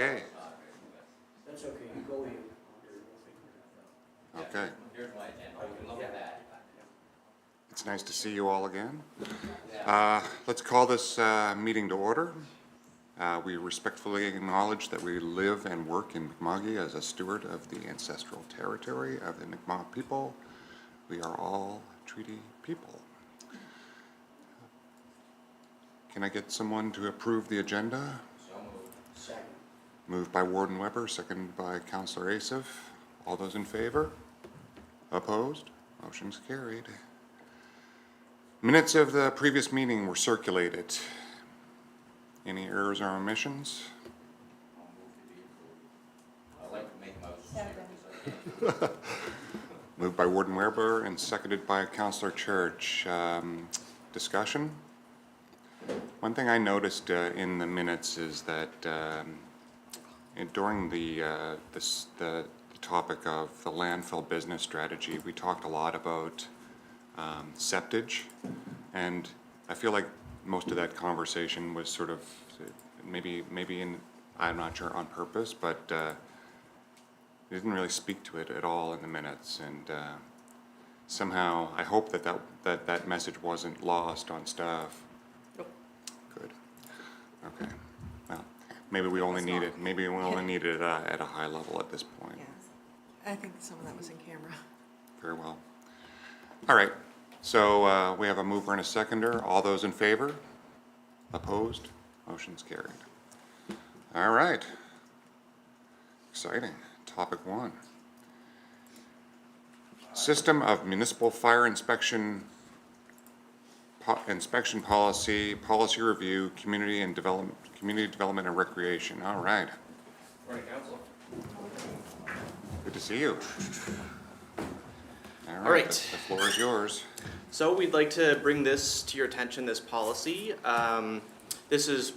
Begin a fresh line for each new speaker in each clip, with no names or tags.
Okay.
That's okay, you go in.
Okay.
Here's my agenda, we can look at that.
It's nice to see you all again. Let's call this meeting to order. We respectfully acknowledge that we live and work in Mi'kma'ki as a steward of the ancestral territory of the Mi'kmaq people. We are all treaty people. Can I get someone to approve the agenda?
So moved.
Second.
Moved by Warden Weber, seconded by Councillor Asif. All those in favor? Opposed? Motion's carried. Minutes of the previous meeting were circulated. Any errors or omissions?
I'll move to be approved. I'd like to make a motion.
Second.
Moved by Warden Weber and seconded by Councillor Church. Discussion? One thing I noticed in the minutes is that during the topic of the landfill business strategy, we talked a lot about septage, and I feel like most of that conversation was sort of maybe I'm not sure on purpose, but they didn't really speak to it at all in the minutes, and somehow I hope that message wasn't lost on staff. Good. Okay. Well, maybe we only need it. Maybe we only need it at a high level at this point.
Yes. I think some of that was in camera.
Very well. All right. So we have a mover and a seconder. All those in favor? Opposed? Motion's carried. All right. Exciting. Topic 1. System of municipal fire inspection policy review, community development and recreation. All right.
Morning, Council.
Good to see you.
All right.
The floor is yours.
So we'd like to bring this to your attention, this policy.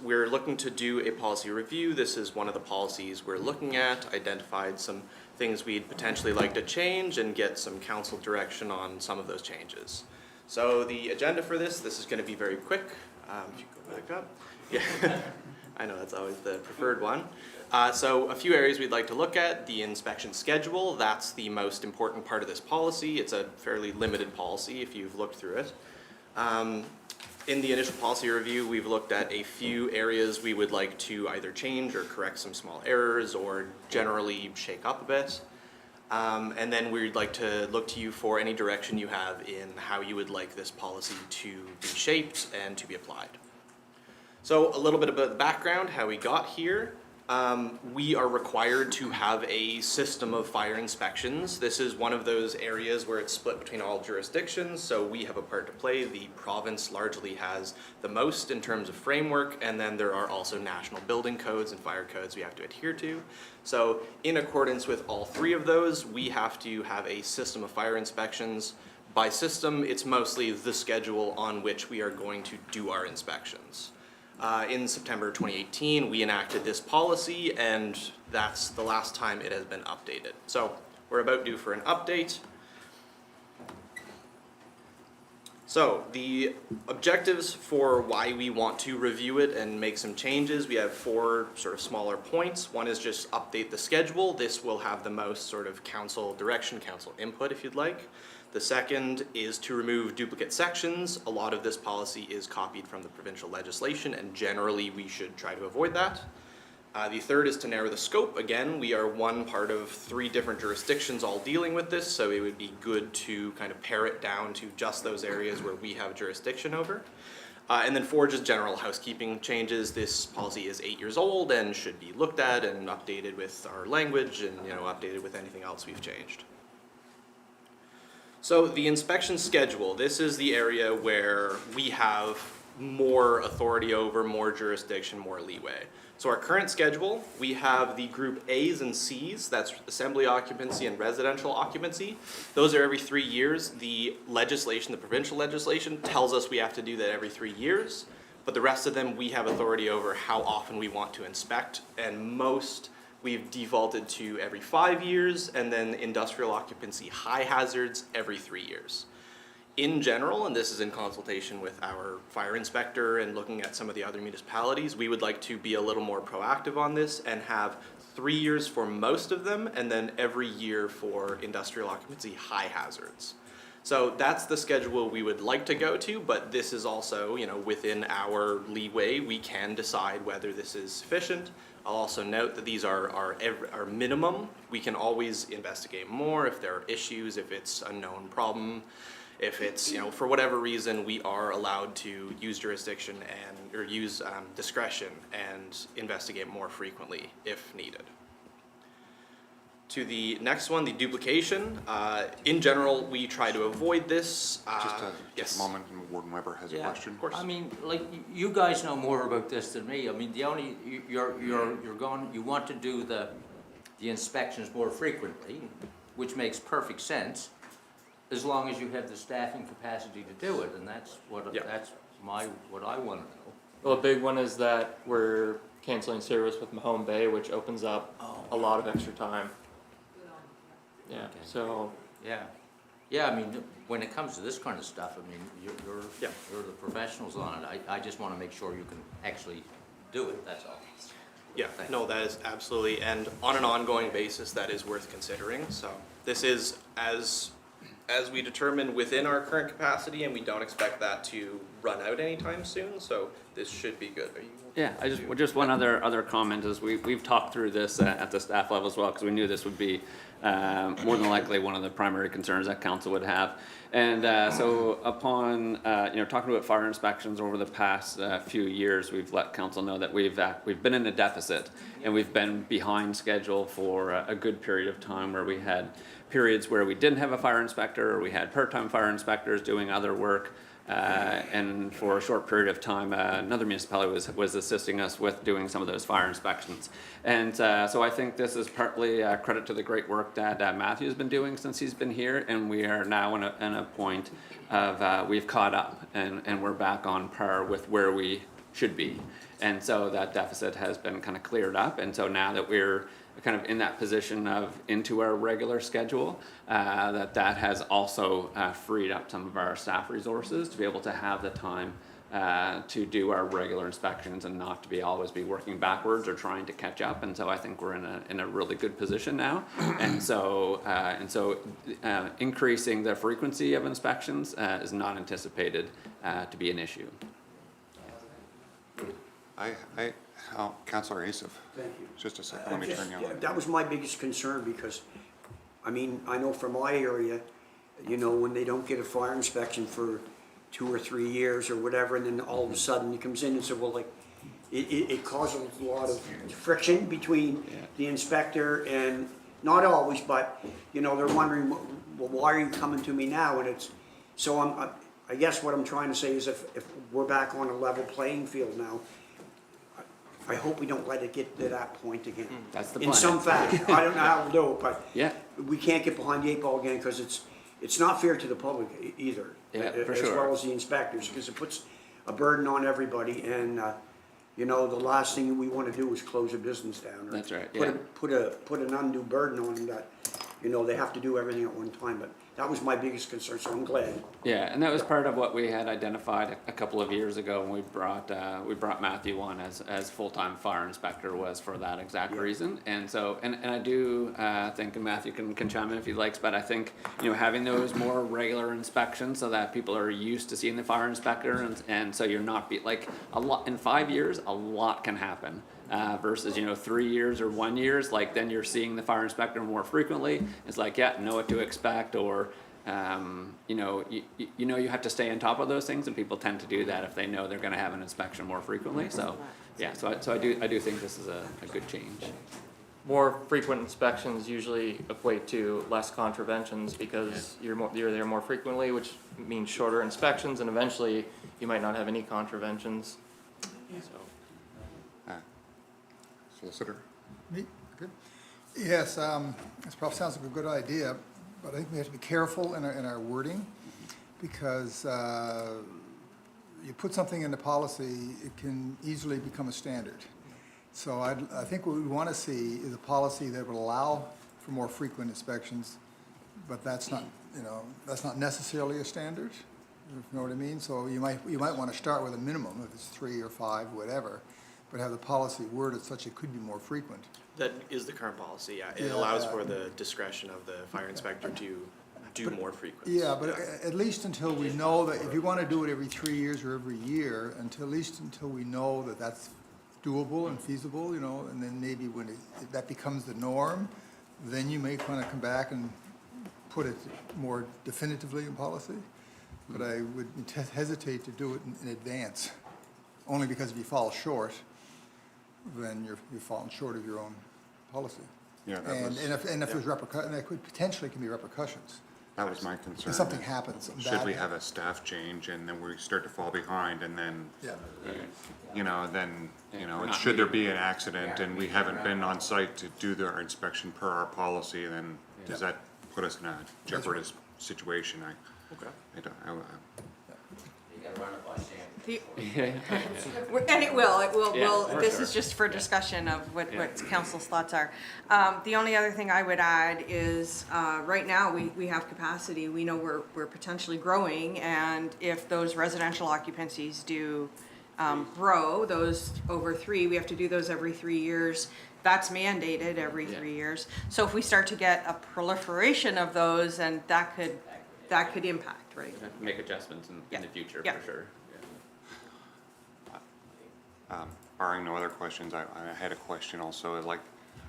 We're looking to do a policy review. This is one of the policies we're looking at, identified some things we'd potentially like to change and get some council direction on some of those changes. So the agenda for this is going to be very quick. If you go back up. Yeah, I know that's always the preferred one. So a few areas we'd like to look at. The inspection schedule, that's the most important part of this policy. It's a fairly limited policy if you've looked through it. In the initial policy review, we've looked at a few areas we would like to either change or correct some small errors or generally shake up a bit. And then we'd like to look to you for any direction you have in how you would like this policy to be shaped and to be applied. So a little bit about the background, how we got here. We are required to have a system of fire inspections. This is one of those areas where it's split between all jurisdictions, so we have a part to play. The province largely has the most in terms of framework, and then there are also national building codes and fire codes we have to adhere to. So in accordance with all three of those, we have to have a system of fire inspections. By system, it's mostly the schedule on which we are going to do our inspections. In September 2018, we enacted this policy, and that's the last time it has been updated. So we're about due for an update. So the objectives for why we want to review it and make some changes, we have 4 sort of smaller points. One is just update the schedule. This will have the most sort of council direction, council input if you'd like. The second is to remove duplicate sections. A lot of this policy is copied from the provincial legislation, and generally we should try to avoid that. The third is to narrow the scope. Again, we are one part of 3 different jurisdictions all dealing with this, so it would be good to kind of pare it down to just those areas where we have jurisdiction over. And then 4, just general housekeeping changes. This policy is 8 years old and should be looked at and updated with our language and updated with anything else we've changed. So the inspection schedule, this is the area where we have more authority over, more jurisdiction, more leeway. So our current schedule, we have the group A's and C's, that's assembly occupancy and residential occupancy. Those are every 3 years. The legislation, the provincial legislation, tells us we have to do that every 3 years, but the rest of them we have authority over how often we want to inspect, and most we've defaulted to every 5 years, and then industrial occupancy high hazards every 3 years. In general, and this is in consultation with our fire inspector and looking at some of the other municipalities, we would like to be a little more proactive on this and have 3 years for most of them, and then every year for industrial occupancy high hazards. So that's the schedule we would like to go to, but this is also, you know, within our leeway. We can decide whether this is sufficient. I'll also note that these are minimum. We can always investigate more if there are issues, if it's a known problem. If it's, you know, for whatever reason, we are allowed to use jurisdiction or use discretion and investigate more frequently if needed. To the next one, the duplication. In general, we try to avoid this.
Just a moment, and Warden Weber has a question.
Of course.
I mean, like, you guys know more about this than me. I mean, the only, you want to do the inspections more frequently, which makes perfect sense, as long as you have the staffing capacity to do it, and that's what, what I wanna know.
Well, a big one is that we're canceling service with Mahone Bay, which opens up a lot of extra time. Yeah,
Okay.
so,
Yeah, I mean, when it comes to this kind of stuff, I mean, you're the professionals on it. I just wanna make sure you can actually do it, that's all.
Yeah, no, that is absolutely, and on an ongoing basis, that is worth considering. So this is as we determine within our current capacity, and we don't expect that to run out anytime soon, so this should be good. Are you?
Yeah, just one other comment is we've talked through this at the staff level as well, because we knew this would be more than likely one of the primary concerns that council would have. And so upon talking about fire inspections over the past few years, we've let council know that we've been in a deficit, and we've been behind schedule for a good period of time, where we had periods where we didn't have a fire inspector, or we had part-time fire inspectors doing other work. And for a short period of time, another municipality was assisting us with doing some of those fire inspections. And so I think this is partly credit to the great work that Matthew's been doing since he's been here, and we are now in a point of we've caught up, and we're back on par with where we should be. And so that deficit has been kind of cleared up, and so now that we're kind of in that position of into our regular schedule, that has also freed up some of our staff resources to be able to have the time to do our regular inspections and not to always be working backwards or trying to catch up. And so I think we're in a really good position now. And so increasing the frequency of inspections is not anticipated to be an issue.
Councillor Asif.
Thank you.
Just a second, let me turn you on.
That was my biggest concern, because, I mean, I know from my area, you know, when they don't get a fire inspection for 2 or 3 years or whatever, and then all of a sudden he comes in and says, well, like, it causes a lot of friction between the inspector and, not always, but, you know, they're wondering, well, why are you coming to me now? And it's, so I guess what I'm trying to say is if we're back on a level playing field now, I hope we don't let it get to that point again.
That's the
In
plan.
some fashion. I don't know how we'll do it, but
Yeah.
we can't get behind the 8 ball again, because it's not fair to the public either.
Yeah, for
as
sure.
well as the inspectors, because it puts a burden on everybody, and you know, the last thing we want to do is close a business down. Or
That's right,
Put an undue burden on them that, you know, they have to do everything at one time. But that was my biggest concern, so I'm glad.
Yeah, and that was part of what we had identified a couple of years ago when we brought Matthew on as full-time fire inspector, was for that exact reason. And so, and I do think, and Matthew can chime in if he likes, but I think, you know, having those more regular inspections so that people are used to seeing the fire inspector, and so you're not like a lot in 5 years, a lot can happen. Versus, you know, 3 years or 1 year, like then you're seeing the fire inspector more frequently. It's like, yeah, know what to expect, or you know, you have to stay on top of those things, and people tend to do that if they know they're going to have an inspection more frequently. So, yeah, so I do think this is a good change.
more frequent inspections usually equate to less contraventions, because you're there more frequently, which means shorter inspections, and eventually you might not have any contraventions. So.
Solicitor?
Me? Good. Yes, this probably sounds like a good idea, but I think we have to be careful in our wording, because you put something in the policy, it can easily become a standard. So I think what we want to see is a policy that would allow for more frequent inspections, but that's not, that's not necessarily a standard, you know what I mean? So you might want to start with a minimum, if it's 3 or 5, whatever, but have the policy worded such it could be more frequent.
That is the current policy, yeah. It
Yeah.
allows for the discretion of the fire inspector to do more frequent.
Yeah, but at least until we know that, if you want to do it every 3 years or every year, at least until we know that that's doable and feasible, and then maybe when if that becomes the norm, then you may want to come back and put it more definitively in policy. But I would hesitate to do it in advance, only because if you fall short, then you've fallen short of your own policy.
Yeah, that
And
was,
if there's repercussions, there could potentially can be repercussions.
that was my concern.
If something happens, something
Should we
bad
have a staff change and then we start to fall behind and then,
Yeah.
should there be an accident and we haven't been on site to do our inspection per our policy, then does that put us in a jeopardous situation?
Okay.
You gotta run it by standard.
And it will,
Yeah, for
this
sure.
is just for discussion of what council's thoughts are. The only other thing I would add is, right now, we have capacity, we know we're potentially growing, and if those residential occupancies do grow, those over 3, we have to do those every 3 years. That's mandated every 3 years. So if we start to get a proliferation of those, and that could impact, right?
Make adjustments in
Yeah.
the future,
Yeah.
for sure.
Barring no other questions, I had a question also, like,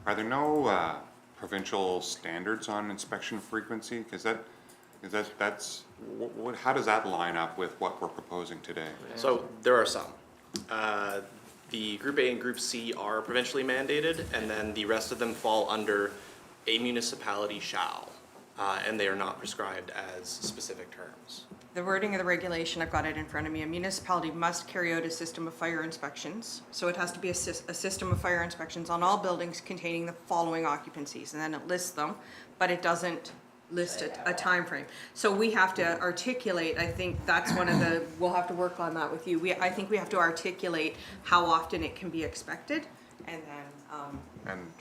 are there no provincial standards on inspection frequency? Because that's, how does that line up with what we're proposing today?
So there are some. The Group A and Group C are provincially mandated, and then the rest of them fall under a municipality shall, and they are not prescribed as specific terms.
The wording of the regulation, I've got it in front of me, a municipality must carry out a system of fire inspections. So it has to be a system of fire inspections on all buildings containing the following occupancies, and then it lists them, but it doesn't list a time frame. So we have to articulate, I think that's one of the, we'll have to work on that with you. I think we have to articulate how often it can be expected, and then,
And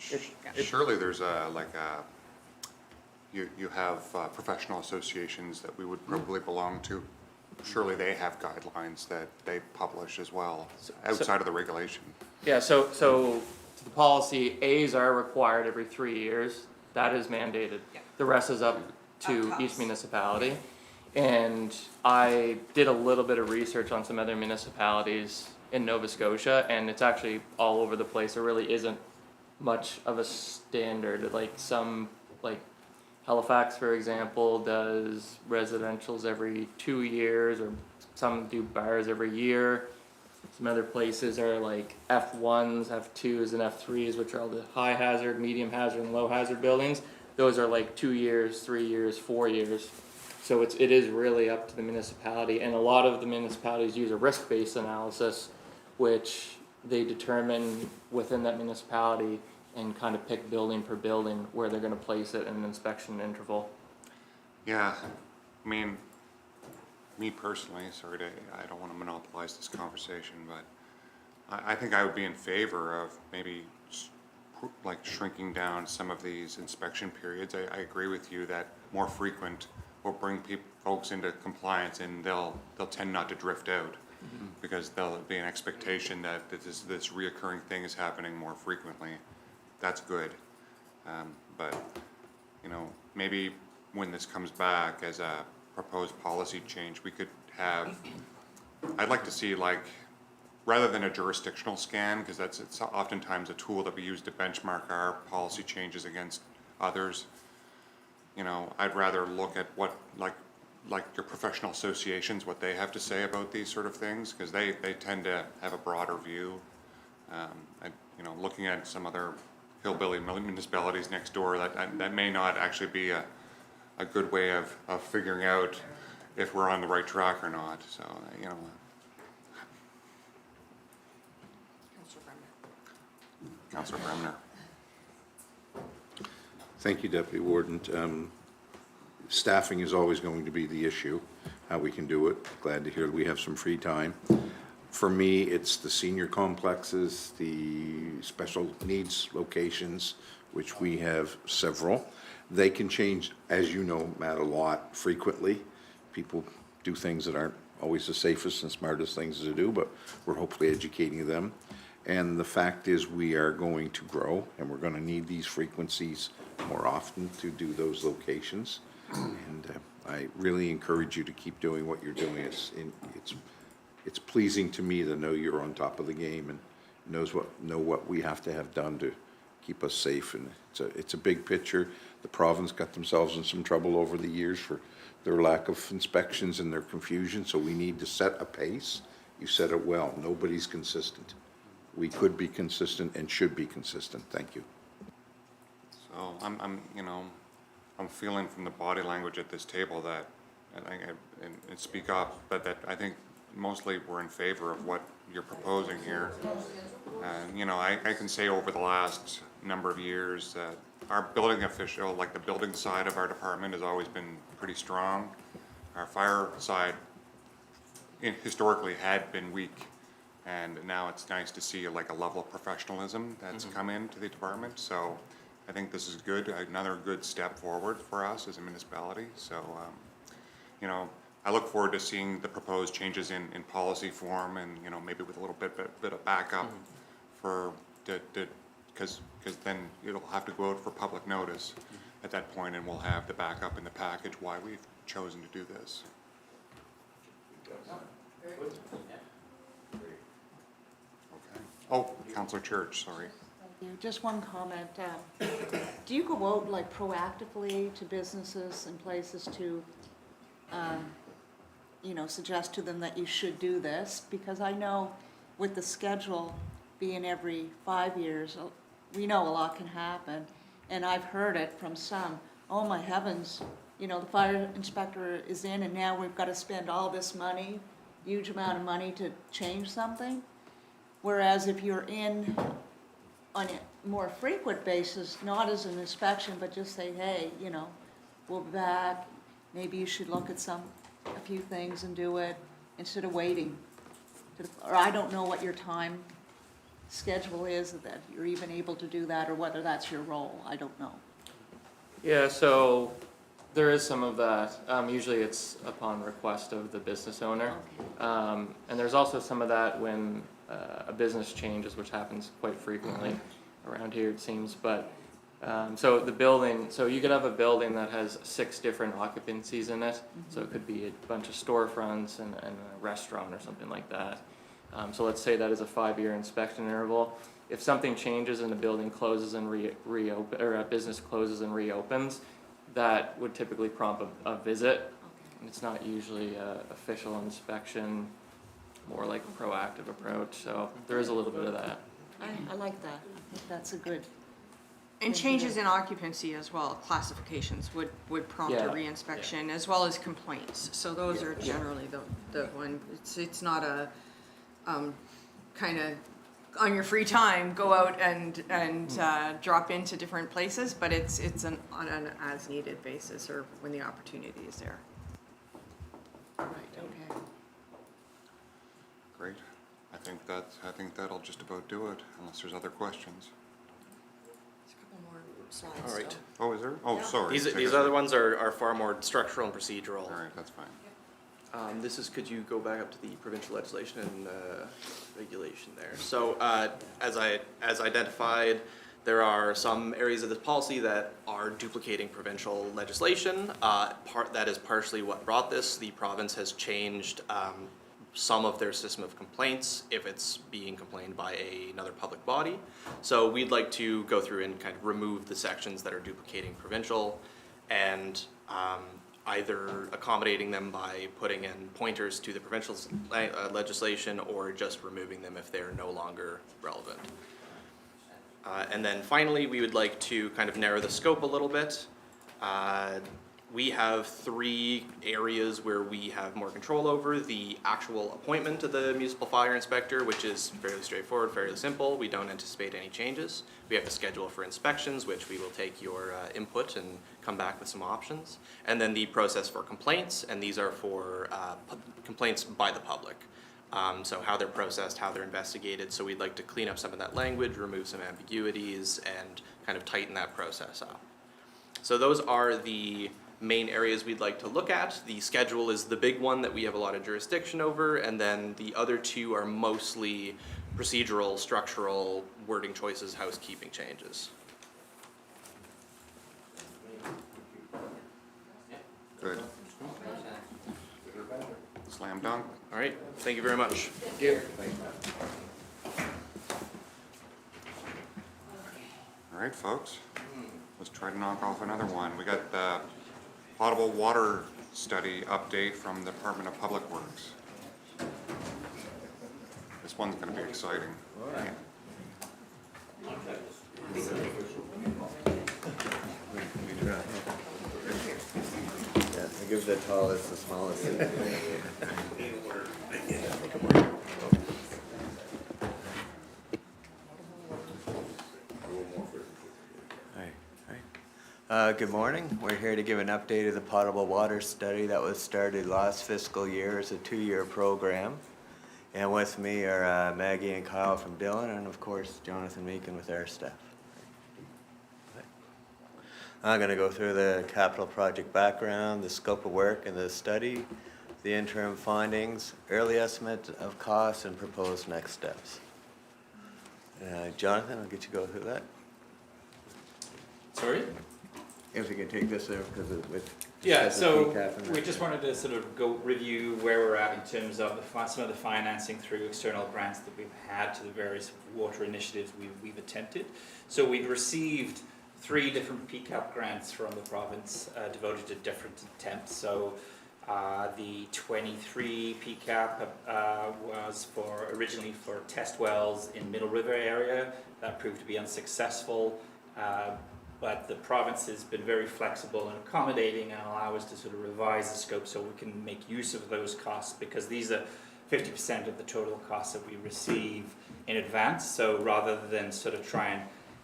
surely there's you have professional associations that we would probably belong to. Surely they have guidelines that they publish as well, outside of the regulation.
Yeah, so to the policy, A's are required every 3 years, that is mandated.
Yeah.
The rest is up to
Up to
each
us.
municipality. And I did a little bit of research on some other municipalities in Nova Scotia, and it's actually all over the place, there really isn't much of a standard, like Halifax, for example, does residentials every 2 years, or some do bars every year. Some other places are like F1s, F2s, and F3s, which are all the high hazard, medium hazard, and low hazard buildings. Those are like 2 years, 3 years, 4 years. So it is really up to the municipality, and a lot of the municipalities use a risk-based analysis, which they determine within that municipality and kind of pick building per building where they're gonna place it in an inspection interval.
Yeah, I mean, me personally, I don't want to monopolize this conversation, but I think I would be in favor of maybe like shrinking down some of these inspection periods. I agree with you that more frequent will bring folks into compliance, and they'll tend not to drift out, because there'll be an expectation that this reoccurring thing is happening more frequently. That's good. But, maybe when this comes back as a proposed policy change, we could have, I'd like to see, like, rather than a jurisdictional scan, because it's oftentimes a tool that we use to benchmark our policy changes against others. I'd rather look at what, like your professional associations, what they have to say about these sort of things, because they tend to have a broader view. Looking at some other hillbilly municipalities next door, that may not actually be a good way of figuring out if we're on the right track or not, so, Councilor Bremner.
Thank you, Deputy Warden. Staffing is always going to be the issue, how we can do it. Glad to hear we have some free time. For me, it's the senior complexes, the special needs locations, which we have several. They can change, as you know, Matt, a lot frequently. People do things that aren't always the safest and smartest things to do, but we're hopefully educating them. And the fact is, we are going to grow, and we're gonna need these frequencies more often to do those locations. And I really encourage you to keep doing what you're doing. It's pleasing to me to know you're on top of the game and know what we have to have done to keep us safe. And it's a big picture. The province got themselves in some trouble over the years for their lack of inspections and their confusion, so we need to set a pace. You said it well, nobody's consistent. We could be consistent and should be consistent. Thank you.
So I'm feeling from the body language at this table that, and speak up, but that I think mostly we're in favor of what you're proposing here. And, I can say over the last number of years that our building official, like the building side of our department, has always been pretty strong. Our fire side historically had been weak, and now it's nice to see like a level of professionalism that's come into the department. So I think this is good, another good step forward for us as a municipality. So, I look forward to seeing the proposed changes in policy form, and, maybe with a little bit of backup because then it'll have to go out for public notice at that point, and we'll have the backup in the package why we've chosen to do this. Okay. Oh, Councillor Church, sorry.
Just one comment. Do you go out like proactively to businesses and places to, suggest to them that you should do this? Because I know with the schedule being every 5 years, we know a lot can happen. And I've heard it from some, oh my heavens, the fire inspector is in and now we've got to spend all this money, huge amount of money to change something. Whereas if you're in on a more frequent basis, not as an inspection, but just say, hey, we'll be back, maybe you should look at a few things and do it, instead of waiting. Or I don't know what your time schedule is, that you're even able to do that, or whether that's your role, I don't know.
Yeah, so there is some of that. Usually it's upon request of the business owner.
Okay.
And there's also some of that when a business changes, which happens quite frequently around here, it seems. But so you could have a building that has 6 different occupancies in it. So it could be a bunch of storefronts and a restaurant or something like that. So let's say that is a 5-year inspection interval. If something changes and a building closes and reopen, or a business closes and reopens, that would typically prompt a visit.
Okay.
It's not usually an official inspection, more like a proactive approach. So there is a little bit of that.
I like that. I think that's a good.
And changes in occupancy as well, classifications would prompt
Yeah.
a reinspection, as well as complaints. So those are generally the one, it's not a, kind of, on your free time, go out and drop into different places, but it's on an as-needed basis, or when the opportunity is there.
Right, okay.
Great. I think that'll just about do it, unless there's other questions.
There's a couple more slides.
All right.
still.
Oh, is there? Oh, sorry.
These
Take
these
it.
other ones are far more structural and procedural.
All right, that's fine.
Could you go back up to the provincial legislation and regulation there? So as identified, there are some areas of this policy that are duplicating provincial legislation. That is partially what brought this. The province has changed some of their system of complaints if it's being complained by another public body. So we'd like to go through and kind of remove the sections that are duplicating provincial, and either accommodating them by putting in pointers to the provincial legislation, or just removing them if they're no longer relevant. And then finally, we would like to kind of narrow the scope a little bit. We have 3 areas where we have more control over: the actual appointment of the municipal fire inspector, which is fairly straightforward, fairly simple. We don't anticipate any changes. We have the schedule for inspections, which we will take your input and come back with some options. And then the process for complaints, and these are for complaints by the public. So how they're processed, how they're investigated. So we'd like to clean up some of that language, remove some ambiguities, and kind of tighten that process up. So those are the main areas we'd like to look at. The schedule is the big one that we have a lot of jurisdiction over, and then the other two are mostly procedural, structural, wording choices, housekeeping changes.
Good. Slam dunk.
All right, thank you very much.
All right, folks, let's try to knock off another one. We got the potable water study update from the Department of Public Works. This one's gonna be exciting.
Yeah, I give the tallest the smallest. Good morning. We're here to give an update of the potable water study that was started last fiscal year. It's a 2-year program. And with me are Maggie and Kyle from Dillon, and of course Jonathan Meekin with our staff. I'm going to go through the capital project background, the scope of work and the study, the interim findings, early estimate of costs, and proposed next steps. Jonathan, I'll get you to go through that.
Sorry?
If you can take this there, because with
Yeah,
because of
so
PCAP and
we
that.
just wanted to sort of go review where we're at in terms of some of the financing through external grants that we've had to the various water initiatives we've attempted. So we've received 3 different PCAP grants from the province devoted to different attempts. So the 23 PCAP was originally for test wells in Middle River area. That proved to be unsuccessful. But the province has been very flexible and accommodating and allow us to sort of revise the scope so we can make use of those costs, because these are 50% of the total costs that we receive in advance. So rather than sort of try and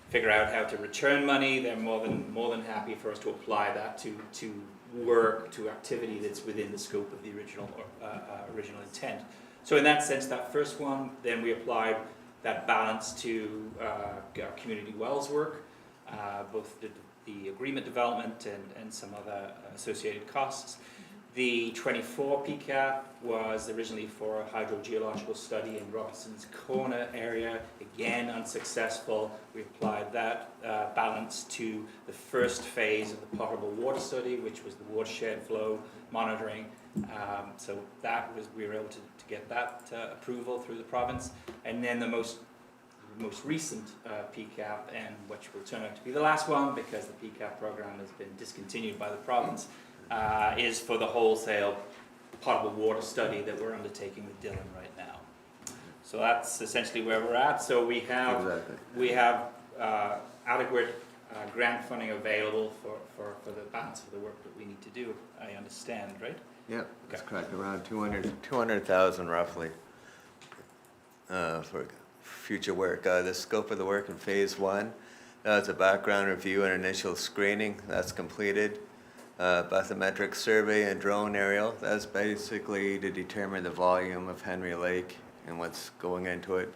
figure out how to return money, they're more than happy for us to apply that to work, to activity that's within the scope of the original intent. So in that sense, that first one, then we applied that balance to our community wells work. Both the agreement development and some other associated costs. The 24 PCAP was originally for a hydrogeological study in Robinson's Corner area, again unsuccessful. We applied that balance to the first phase of the potable water study, which was the watershed flow monitoring. So that was, we were able to get that approval through the province. And then the most recent PCAP, and which will turn out to be the last one because the PCAP program has been discontinued by the province, is for the wholesale potable water study that we're undertaking with Dillon right now. So that's essentially where we're at. So we have adequate grant funding available for the balance of the work that we need to do, I understand, right?
Yeah, that's correct, around 200,000 roughly for future work. The scope of the work in phase 1, that's a background review and initial screening, that's completed. Bathymetric survey and drone aerial, that's basically to determine the volume of Henry Lake and what's going into it.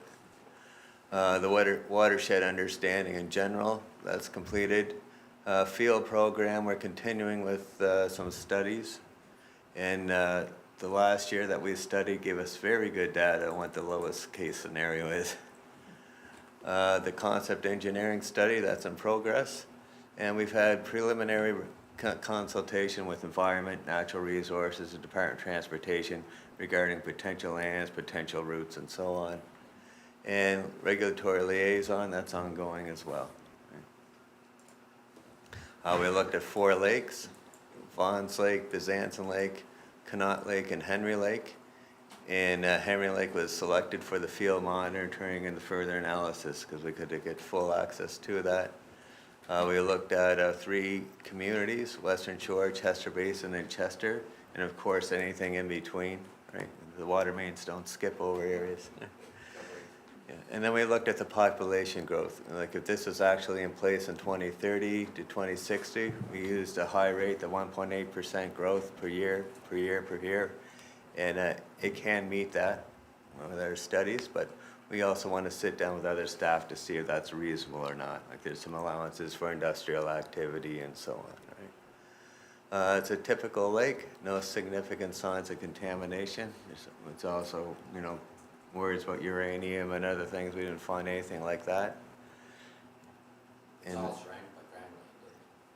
The watershed understanding in general, that's completed. Field program, we're continuing with some studies. And the last year that we studied gave us very good data on what the lowest case scenario is. The concept engineering study, that's in progress. And we've had preliminary consultation with Environment, Natural Resources, the Department of Transportation regarding potential lands, potential routes, and so on. And regulatory liaison, that's ongoing as well. We looked at 4 lakes, Vaughn's Lake, Bezanson Lake, Connaught Lake, and Henry Lake. And Henry Lake was selected for the field monitoring and the further analysis because we could get full access to that. We looked at 3 communities, Western Shore, Chester Basin, and Chester, and of course anything in between, right? The water mains don't skip over areas. Yeah. And then we looked at the population growth. Like if this is actually in place in 2030 to 2060, we used a high rate, the 1.8% growth per year. And it can meet that with our studies, but we also want to sit down with other staff to see if that's reasonable or not. Like there's some allowances for industrial activity and so on, right? It's a typical lake, no significant signs of contamination. It's also, you know, worries about uranium and other things. We didn't find anything like that. And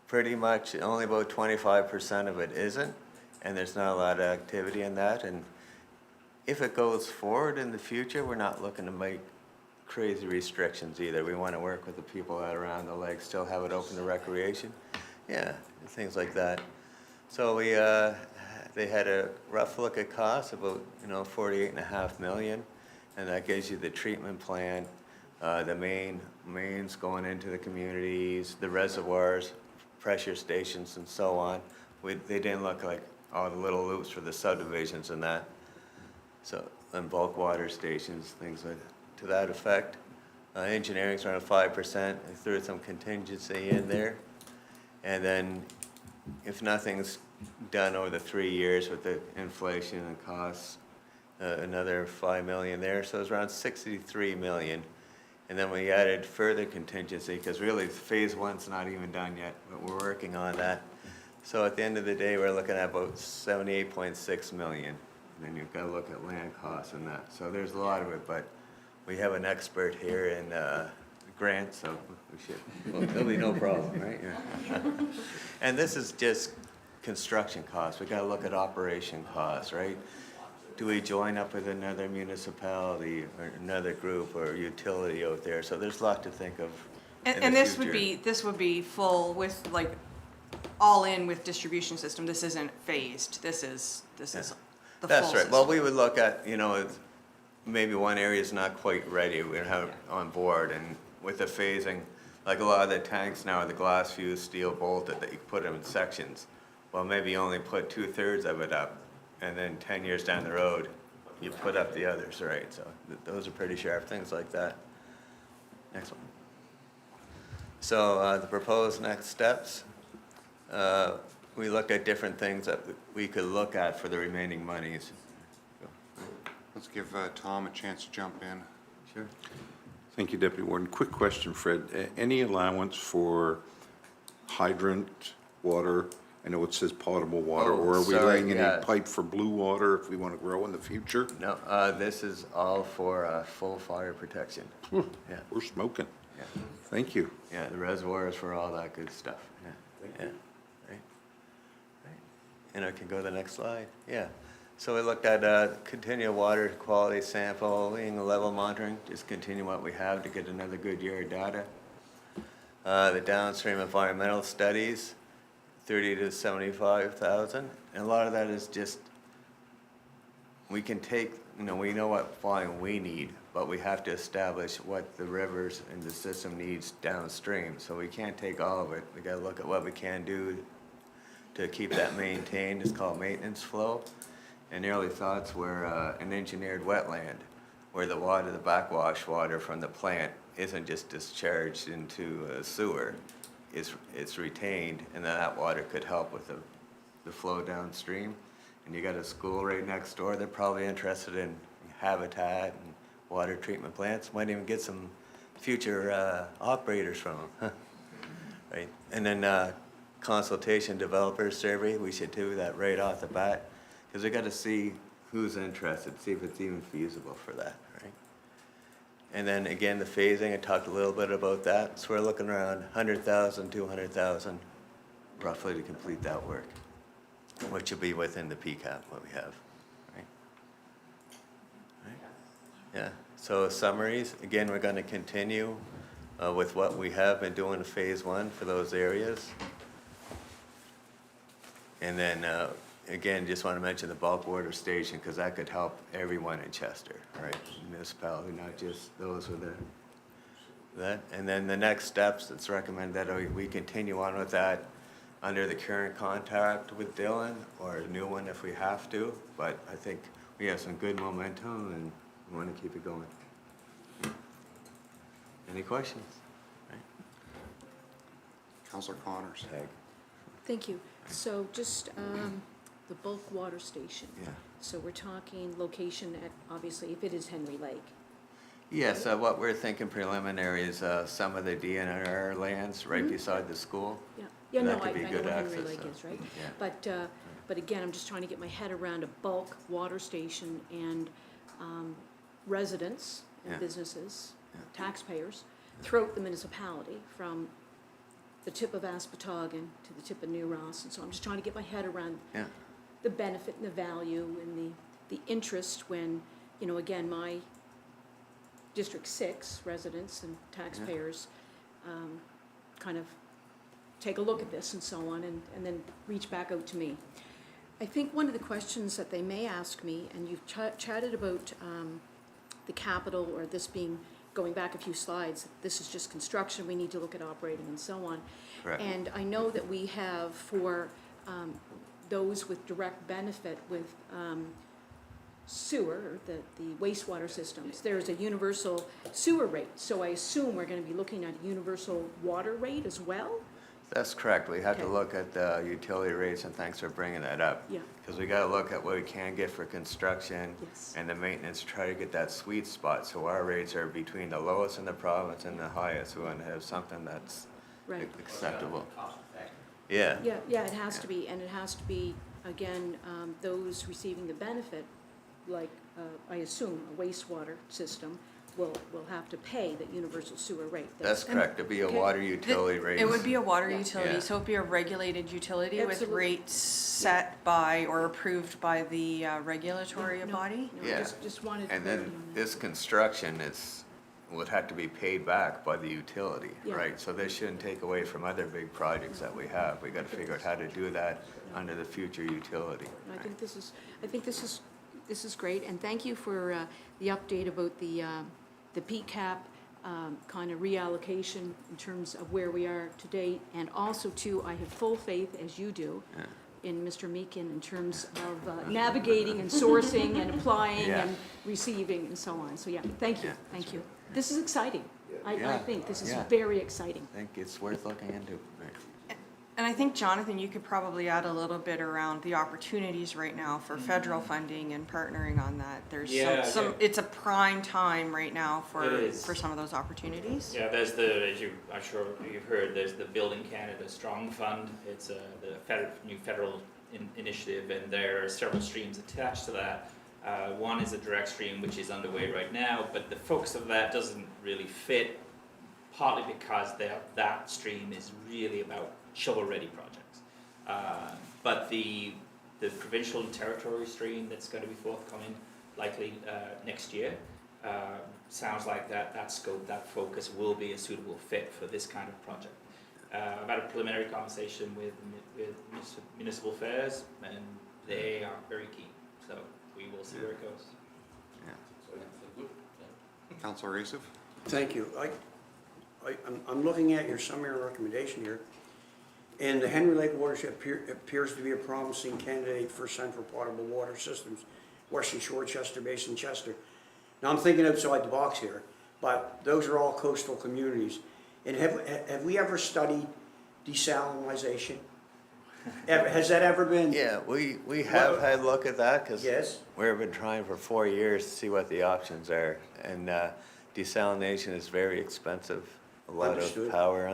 pretty much only about 25% of it isn't, and there's not a lot of activity in that. And if it goes forward in the future, we're not looking to make crazy restrictions either. We want to work with the people out around the lake, still have it open to recreation. Yeah, things like that. So we, they had a rough look at costs, about, you know, 48.5 million, and that gives you the treatment plant, the mains going into the communities, the reservoirs, pressure stations, and so on. They didn't look like all the little loops for the subdivisions and that. So, and bulk water stations, things like to that effect. Engineering's around 5%. They threw some contingency in there. And then if nothing's done over the 3 years with the inflation and costs, another 5 million there. So it's around 63 million. And then we added further contingency because really phase one's not even done yet, but we're working on that. So at the end of the day, we're looking at about 78.6 million. And then you've got to look at land costs and that. So there's a lot of it, but we have an expert here in grants, so we should, well, there'll be no problem, right? Yeah. And this is just construction costs. We got to look at operation costs, right? Do we join up with another municipality or another group or utility out there? So there's a lot to think of.
And this would be full with, like, all in with distribution system. This isn't phased. This is the full
That's right.
system.
Well, we would look at, you know, if maybe one area is not quite ready, we'd have it on board, and with the phasing, like a lot of the tanks now are the glass fused, steel bolted, that you put them in sections. Well, maybe you only put 2/3 of it up, and then 10 years down the road, you put up the others, right? So those are pretty sharp, things like that. Next one. So the proposed next steps. We looked at different things that we could look at for the remaining monies.
Let's give Tom a chance to jump in.
Sure.
Thank you, Deputy Warden. Quick question, Fred. Any allowance for hydrant water? I know it says potable water, or are we laying any pipe for blue water if we want to grow in the future?
No, this is all for full fire protection. Yeah.
We're smoking.
Yeah.
Thank you.
Yeah, the reservoirs for all that good stuff. Yeah. Yeah. Right. And I can go to the next slide. Yeah. So we looked at continual water quality sampling, level monitoring, just continue what we have to get another good year of data. The downstream environmental studies, 30 to 75,000. And a lot of that is just, we can take, you know, we know what volume we need, but we have to establish what the rivers and the system needs downstream. So we can't take all of it. We got to look at what we can do to keep that maintained. It's called maintenance flow. And the early thoughts were an engineered wetland where the water, the backwash water from the plant isn't just discharged into a sewer. It's retained, and then that water could help with the flow downstream. And you got a school right next door. They're probably interested in habitat and water treatment plants. Might even get some future operators from them, right? And then consultation developer survey, we should do that right off the bat, because we got to see who's interested, see if it's even feasible for that, right? And then again, the phasing, I talked a little bit about that. So we're looking around 100,000, 200,000 roughly to complete that work, which will be within the PCAP, what we have, right? Yeah, so summaries, again, we're going to continue with what we have been doing in phase one for those areas. And then, again, just want to mention the bulk water station, because that could help everyone in Chester, right? Municipality, not just those with that. And then the next steps, it's recommended that we continue on with that under the current contract with Dylan, or a new one if we have to. But I think we have some good momentum and we want to keep it going. Any questions? Right.
Councillor Connors.
Tag.
Thank you. So just the bulk water station.
Yeah.
So we're talking location at, obviously, if it is Henry Lake.
Yes, what we're thinking preliminary is some of the DNR lands right beside the school.
Yeah, yeah,
That
no,
could be
I
good
know Henry
access,
Lake
so,
is, right?
yeah.
But again, I'm just trying to get my head around a bulk water station and residents and
Yeah.
businesses, taxpayers, throughout the municipality, from the tip of Aspetuggin to the tip of New Ross, and so I'm just trying to get my head around
Yeah,
the benefit and the value and the interest when, you know, again, my District 6 residents and taxpayers kind of take a look at this and so on, and then reach back out to me. I think one of the questions that they may ask me, and you've chatted about the capital, or this being, going back a few slides, this is just construction, we need to look at operating and so on.
correct.
And I know that we have for those with direct benefit with sewer, or the wastewater systems, there's a universal sewer rate. So I assume we're gonna be looking at a universal water rate as well?
That's correct. We have to
Okay.
look at the utility rates, and thanks for bringing that up.
Yeah.
Because we gotta look at what we can get for construction
Yes.
and the maintenance, try to get that sweet spot, so our rates are between the lowest in the province and the highest. We want to have something that's
Right.
acceptable. Yeah,
Yeah, it has to be, and it has to be, again, those receiving the benefit, like, I assume, a wastewater system will have to pay the universal sewer rate.
that's correct. It'd be a
Okay.
water utility rate.
It would be a water
Yeah.
utility,
Yeah.
so it'd be a regulated utility with
Absolutely.
rates set by or approved by the regulatory
No,
body.
no,
Yeah.
just wanted
And
clarity
then
on that.
this construction would have to be paid back by the utility,
Yeah.
right? So this shouldn't take away from other big projects that we have. We gotta figure out how to do that under the future utility.
I think this is great, and thank you for the update about the PCAP kind of reallocation in terms of where we are to date, and also too, I have full faith, as you do, in Mr. Meakin in terms of navigating and sourcing and applying
Yeah.
and receiving and so on. So yeah, thank you,
Yeah.
thank you. This is exciting. I
Yeah.
think this is
Yeah.
very exciting.
I think it's worth looking into. Right.
And I think, Jonathan, you could probably add a little bit around the opportunities right now for federal funding and partnering on that. There's
Yeah,
some,
yeah.
it's a prime time right now
It is.
for some of those opportunities.
Yeah, there's I'm sure you've heard, there's the Building Canada Strong Fund. It's the new federal initiative, and there are several streams attached to that. One is a direct stream, which is underway right now, but the focus of that doesn't really fit, partly because that stream is really about shovel-ready projects. But the provincial and territory stream that's going to be forthcoming likely next year, sounds like that scope, that focus will be a suitable fit for this kind of project. I've had a preliminary conversation with Municipal Affairs, and they are very keen, so we will see where it goes.
Councillor Asif?
Thank you. I'm looking at your summary recommendation here, and the Henry Lake watershed appears to be a promising candidate for central potable water systems, Western Shore, Chester Basin, Chester. Now, I'm thinking outside the box here, but those are all coastal communities. And have we ever studied desalinization? Has that ever been?
Yeah, we have had a look at that, because
Yes.
we've been trying for 4 years to see what the options are. And desalination is very expensive. A lot
Understood.
of power,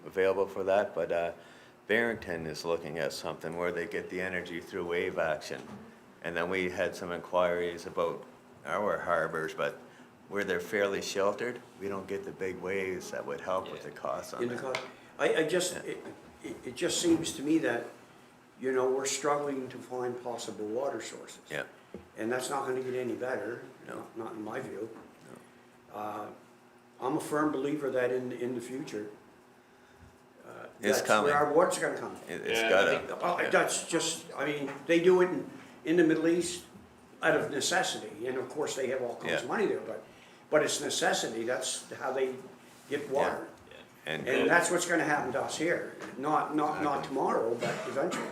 available for that. But Barrington is looking at something where they get the energy through wave action. And then we had some inquiries about our harbors, but where they're fairly sheltered, we don't get the big waves that would help with the costs on that.
It just seems to me that, you know, we're struggling to find possible water sources.
Yeah,
And that's not gonna get any better,
No.
not in my view. I'm a firm believer that in the future,
It's
that's
coming.
where our water's gonna come.
it's
Yeah, I
gotta.
think-
yeah.
That's just, I mean, they do it in the Middle East out of necessity, and of course, they have all kinds of
Yeah.
money there, but it's necessity, that's how they get water.
And
And that's what's gonna happen to us here, not
Exactly.
tomorrow, but eventually.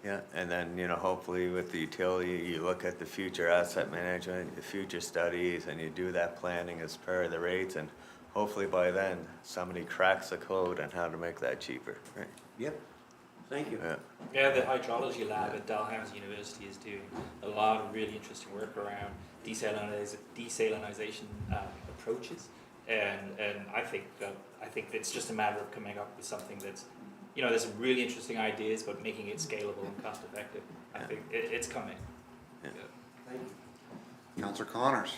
Yeah, and then, hopefully with the utility, you look at the future asset management, the future studies, and you do that planning as per the rates, and hopefully by then, somebody cracks the code on how to make that cheaper, right?
Yep. Thank you.
Yeah.
Yeah, the hydrology lab at Dalhousie University is doing a lot of really interesting work around desalinization approaches, and I think it's just a matter of coming up with something that's, there's some really interesting ideas, but making it scalable and cost effective. I think it's coming.
Yeah.
Thank you.
Councillor Connors.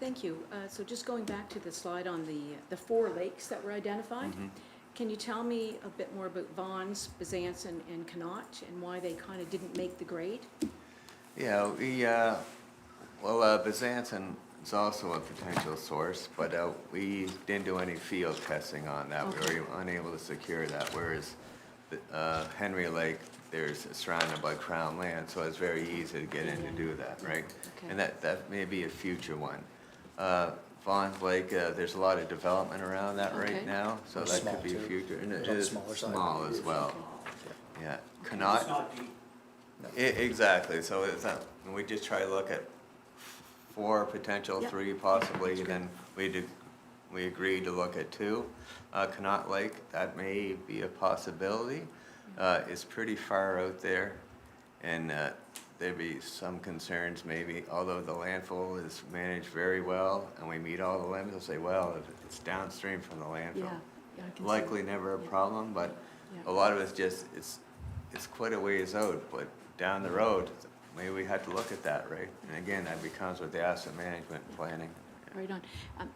Thank you. So just going back to the slide on the 4 lakes that were identified, can you tell me a bit more about Vaughn's, Bezanson, and Connaught, and why they kind of didn't make the grade?
Yeah, Bezanson is also a potential source, but we didn't do any field testing on that.
Okay.
We were unable to secure that, whereas Henry Lake, there's surrounded by Crown land, so it's very easy to get in to do that, right?
Okay.
And that may be a future one. Vaughn's Lake, there's a lot of development around that
Okay.
right now, so that could be a future. And it
It's on the
is
smaller side.
small as well.
Okay.
Yeah.
It's
Connaught,
not deep.
exactly, so it's, we just try to look at 4 potential,
Yep.
3 possibly, and then we agreed to look at 2. Connaught Lake, that may be a possibility. It's pretty far out there, and there'd be some concerns maybe, although the landfill is managed very well, and we meet all the limits, they'll say, well, if it's downstream from the landfill.
Yeah, I can see.
Likely never a
Yeah.
problem, but
Yeah.
a lot of it's just, it's quite a ways out, but down the road, maybe we had to look at that, right? And again, that becomes with the asset management and planning.
Right on.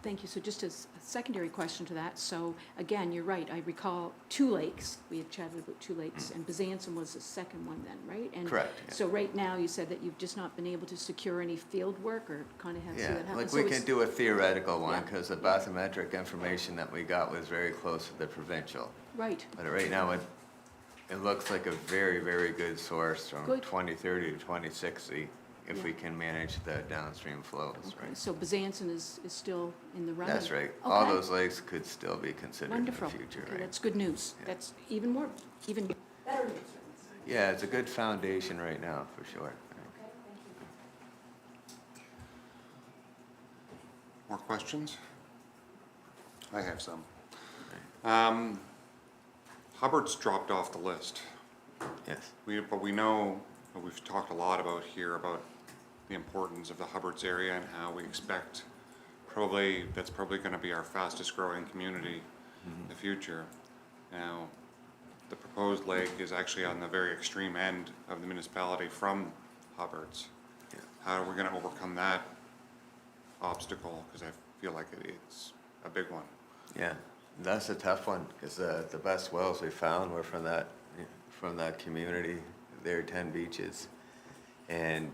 Thank you. So just as a secondary question to that, so again, you're right, I recall 2 lakes, we had chatted about 2 lakes, and Bezanson was the second one then, right? And
Correct, yeah.
so right now, you said that you've just not been able to secure any field work, or kind of have see
Yeah,
that happen?
like
So
we
it's-
can do a theoretical one,
Yeah.
because the bathymetric information that we got was very close to the provincial.
Right,
But right now, it looks like a very, very good source from
Good.
2030 to 2060, if we can manage the downstream flows,
okay,
right?
so Bezanson is still in the running?
That's right. All
Okay.
those lakes could still be considered in the
Wonderful.
future,
Okay,
right?
that's good news.
Yeah.
That's even better news.
Yeah, it's a good foundation right now, for sure.
Okay, thank you.
More questions? I have some. Hubbard's dropped off the list.
Yes.
But we know, we've talked a lot about here about the importance of the Hubbard's area and how we expect that's probably gonna be our fastest growing community in the future. Now, the proposed lake is actually on the very extreme end of the municipality from Hubbard's.
Yeah.
How are we gonna overcome that obstacle? Because I feel like it's a big one.
Yeah, that's a tough one, because the best wells we found were from that community, their 10 beaches. And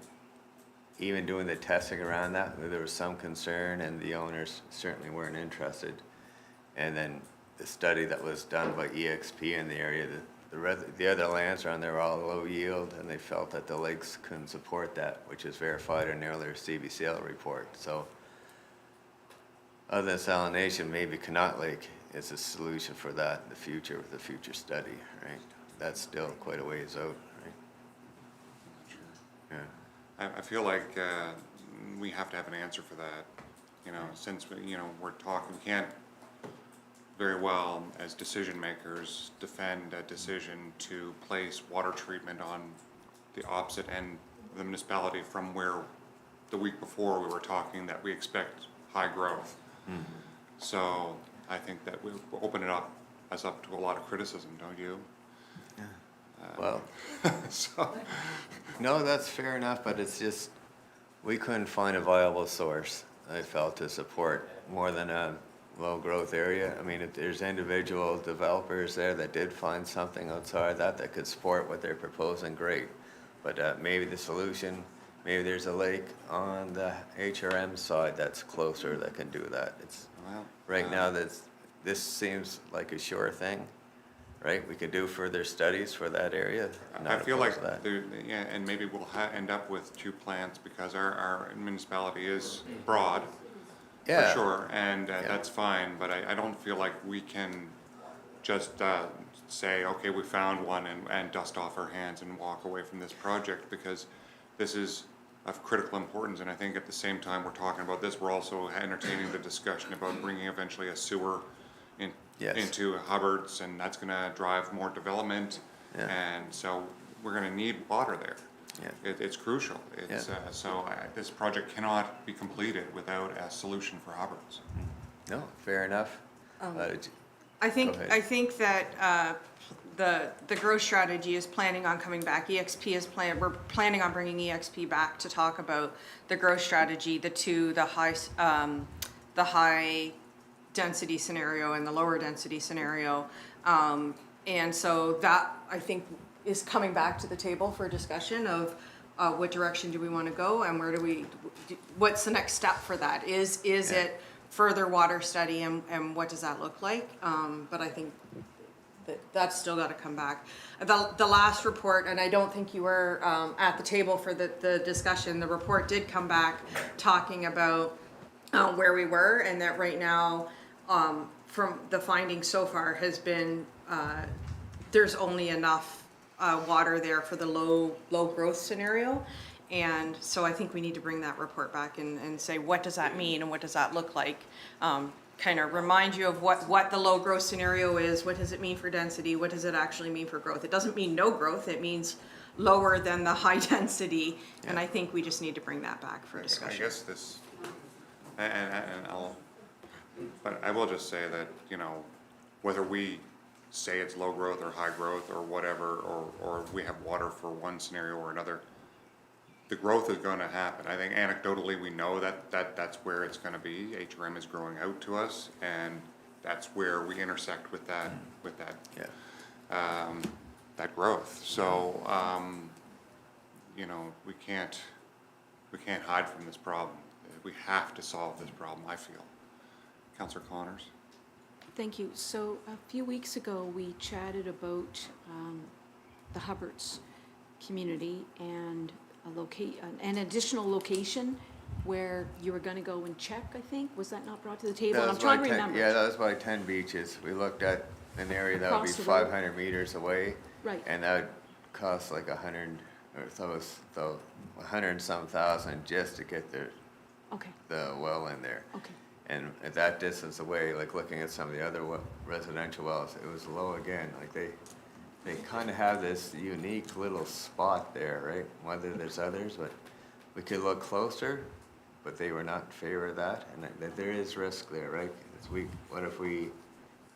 even doing the testing around that, there was some concern, and the owners certainly weren't interested. And then the study that was done by EXP in the area, the other lands around there were all low yield, and they felt that the lakes couldn't support that, which is verified in their CBCL report. So other than salination, maybe Connaught Lake is a solution for that in the future with the future study, right? That's still quite a ways out, right? Yeah.
I feel like we have to have an answer for that, since we're talking, we can't very well, as decision makers, defend a decision to place water treatment on the opposite end of the municipality from where the week before we were talking that we expect high growth. So I think that we open us up to a lot of criticism, don't you?
Well,
So,
no, that's fair enough, but it's just, we couldn't find a viable source, I felt, to support more than a low-growth area. I mean, if there's individual developers there that did find something outside that could support what they're proposing, great. But maybe the solution, maybe there's a lake on the HRM side that's closer that can do that. It's,
well,
right now, this seems like a sure thing, right? We could do further studies for that area.
I
Not
feel like,
opposed to that.
yeah, and maybe we'll end up with 2 plants because our municipality is broad, for
Yeah.
sure, and that's fine, but I don't feel like we can just say, okay, we found one and dust off our hands and walk away from this project, because this is of critical importance, and I think at the same time we're talking about this, we're also entertaining the discussion about bringing eventually a sewer
Yes.
into Hubbard's, and that's gonna drive more development.
Yeah.
And so we're gonna need water there.
Yeah.
It's crucial. It's, this project cannot be completed without a solution for Hubbards.
No, fair enough.
I think,
Go ahead.
I think that, the growth strategy is planning on coming back. We're planning on bringing EXP back to talk about the growth strategy, the high density scenario and the lower density scenario. And so that, I think, is coming back to the table for discussion of, what direction do we wanna go and what's the next step for that? Is it further water study and what does that look like? But I think that's still gotta come back. The last report, and I don't think you were, at the table for the discussion, the report did come back talking about, where we were, and that right now, from the findings so far has been, there's only enough, water there for the low growth scenario. And so I think we need to bring that report back and say, what does that mean and what does that look like? Kind of remind you of what the low growth scenario is, what does it mean for density, what does it actually mean for growth? It doesn't mean no growth, it means lower than the high density, and I think we just need to bring that back for
I
discussion.
guess this, and but I will just say that, you know, whether we say it's low growth or high growth or whatever, or we have water for one scenario or another, the growth is gonna happen. I think anecdotally, we know that's where it's gonna be. HRM is growing out to us, and that's where we intersect with that, that growth. So, you know, we can't hide from this problem. We have to solve this problem, I feel. Councillor Connors?
Thank you. So a few weeks ago, we chatted about the Hubbards community and an additional location where you were gonna go and check, I think. Was that not brought to the table?
That
I'm
was
trying to
like 10
remember.
Yeah, that was like 10 beaches. We looked at an area that would be
Across the road.
500 meters away.
Right.
And that would cost like 100, or so it was the 100 and some thousand just to get the
Okay,
well in there.
okay.
And at that distance away, like looking at some of the other residential wells, it was low again. Like they kind of have this unique little spot there, right? Whether there's others, but we could look closer, but they were not in favor of that. And that there is risk there, right? What if we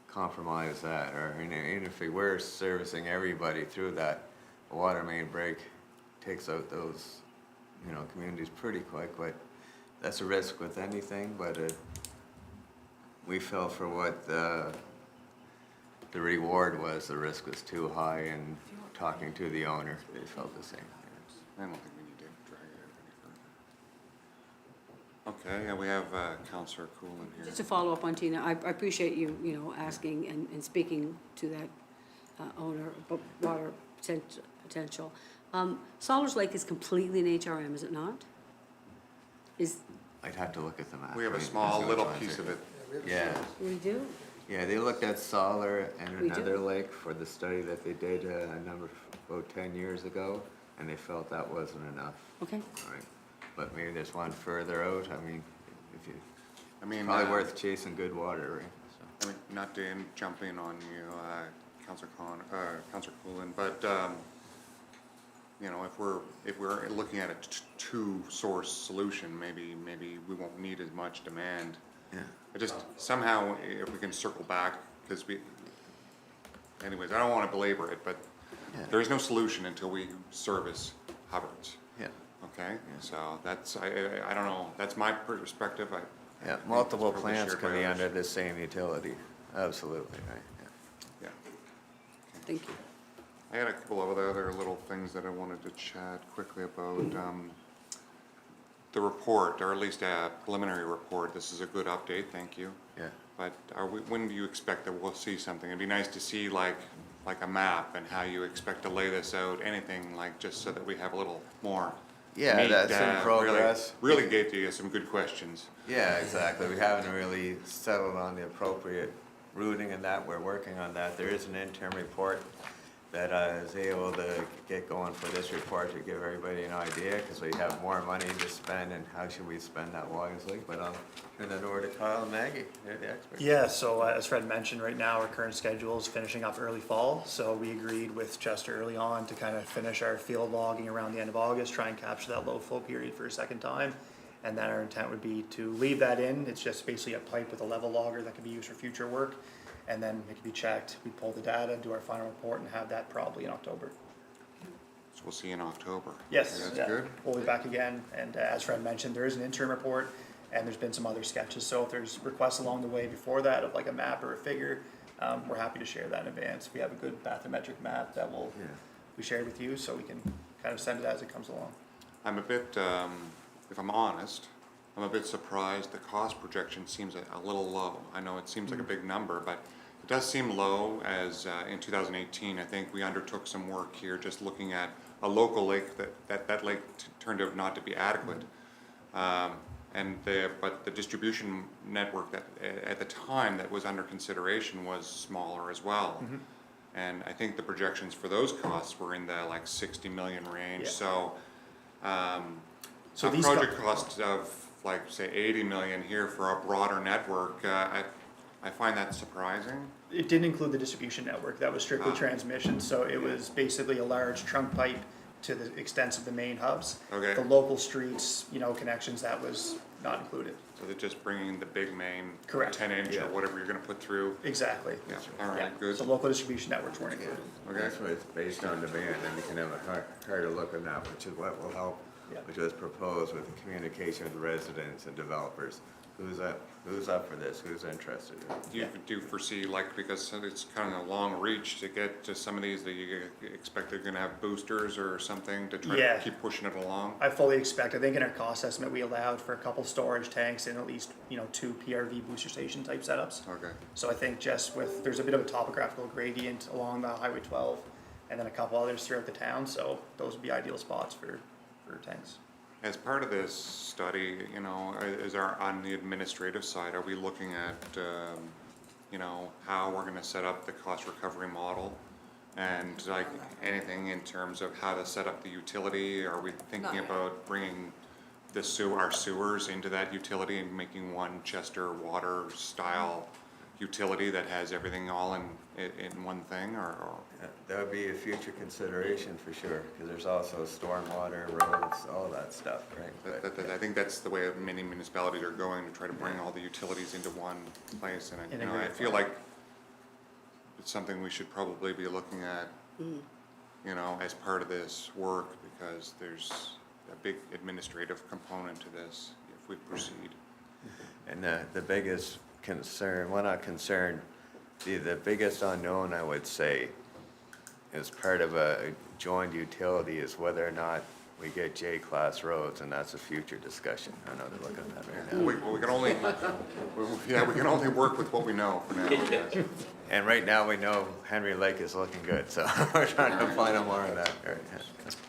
compromise that? Or even if we were servicing everybody through that, a water main break takes out those, you know, communities pretty quick. But that's a risk with anything, but we fell for what the reward was. The risk was too high, and talking to the owner, they felt the same.
I don't think we need to drag it out any further. Okay, and we have Councillor Coolin here.
Just to follow up on Tina, I appreciate you, you know, asking and speaking to that owner about water potential. Solars Lake is completely an HRM, is it not?
I'd have to look at the map.
We have a
I mean,
small
that's
little
what I'm
piece of
saying.
it.
Yeah,
We do?
yeah, they looked at Solar and
We do.
another lake for the study that they did about 10 years ago, and they felt that wasn't enough.
Okay.
All right, but maybe there's one further out. I mean,
I mean,
probably worth chasing good water, right? So.
I mean, not to jump in on you, Councillor Coolin, but, you know, if we're looking at a two-source solution, maybe we won't need as much demand.
Yeah.
I just, somehow, if we can circle back, because anyways, I don't want to belabor it, but
Yeah.
there is no solution until we service Hubbards,
Yeah.
okay? So that's, I don't know, that's my perspective.
Yeah,
I think
multiple
it's probably
plants
shared
can
by
be
others.
under the same utility. Absolutely, right, yeah.
Yeah.
Thank you.
I had a couple of other little things that I wanted to chat quickly about. The report, or at least a preliminary report, this is a good update, thank you.
Yeah.
But when do you expect that we'll see something? It'd be nice to see like a map and how you expect to lay this out, anything like, just so that we have a little more.
Yeah,
meat,
that's in progress.
Really gave you some good questions.
Yeah, exactly. We haven't really settled on the appropriate routing and that. We're working on that. There is an interim report that I was able to get going for this report to give everybody an idea, because we have more money to spend, and how should we spend that wisely? But I'll turn that over to Kyle and Maggie, they're the experts.
Yeah, so as Fred mentioned, right now our current schedule is finishing up early fall. So we agreed with Chester early on to kind of finish our field logging around the end of August, try and capture that low flow period for a second time. And then our intent would be to leave that in. It's just basically a pipe with a level logger that can be used for future work. And then it can be checked, we pull the data, do our final report, and have that probably in October.
So we'll see you in October.
Yes,
That's
yeah.
good.
We'll be back again, and as Fred mentioned, there is an interim report, and there's been some other sketches, so if there's requests along the way before that of like a map or a figure, we're happy to share that in advance. We have a good bathymetric map that will be shared with you, so we can kind of send it as it comes along.
I'm a bit, if I'm honest, I'm a bit surprised the cost projection seems a little low. I know it seems like a big number, but it does seem low, as in 2018, I think we undertook some work here just looking at a local lake that lake turned out not to be adequate. But the distribution network that at the time that was under consideration was smaller as well. And I think the projections for those costs were in the like 60 million range.
Yeah.
So a project cost of like say 80 million here for a broader network, I find that surprising.
It didn't include the distribution network, that was strictly transmission, so it was basically a large trunk pipe to the extent of the main hubs.
Okay.
The local streets, connections, that was not included.
So they're just bringing the big main
Correct.
10-inch
Yeah.
or whatever you're gonna put through.
Exactly.
Yeah, all
Yeah,
right, good.
so local distribution networks weren't included.
Okay.
That's what it's based on demand, and we can have a harder look at that, which is what will help,
Yeah.
which was proposed with the communication with residents and developers. Who's up for this? Who's interested?
Do you foresee, like, because it's kind of a long reach to get to some of these, that you expect they're gonna have boosters or something to try
Yeah.
to keep pushing it along?
I fully expect, I think in our cost estimate, we allowed for a couple storage tanks and at least, 2 PRV booster station type setups.
Okay.
So I think just there's a bit of a topographical gradient along the Highway 12 and then a couple others throughout the town, so those would be ideal spots for tanks.
As part of this study, on the administrative side, are we looking at, how we're gonna set up the cost recovery model? And like anything in terms of how to set up the utility? Are we thinking about bringing our sewers into that utility and making one Chester water style utility that has everything all in one thing, or?
That would be a future consideration for sure, because there's also stormwater, roads, all that stuff, right?
I think that's the way many municipalities are going, to try to bring all the utilities into one place, and I feel like it's something we should probably be looking at, as part of this work, because there's a big administrative component to this if we proceed.
And the biggest concern, well, not concern, the biggest unknown, I would say, as part of a joined utility is whether or not we get J-class roads, and that's a future discussion. I know they're looking at that right now.
We can only work with what we know for now. Yes.
And right now, we know Henry Lake is looking good, so we're trying to find out more of that. Right.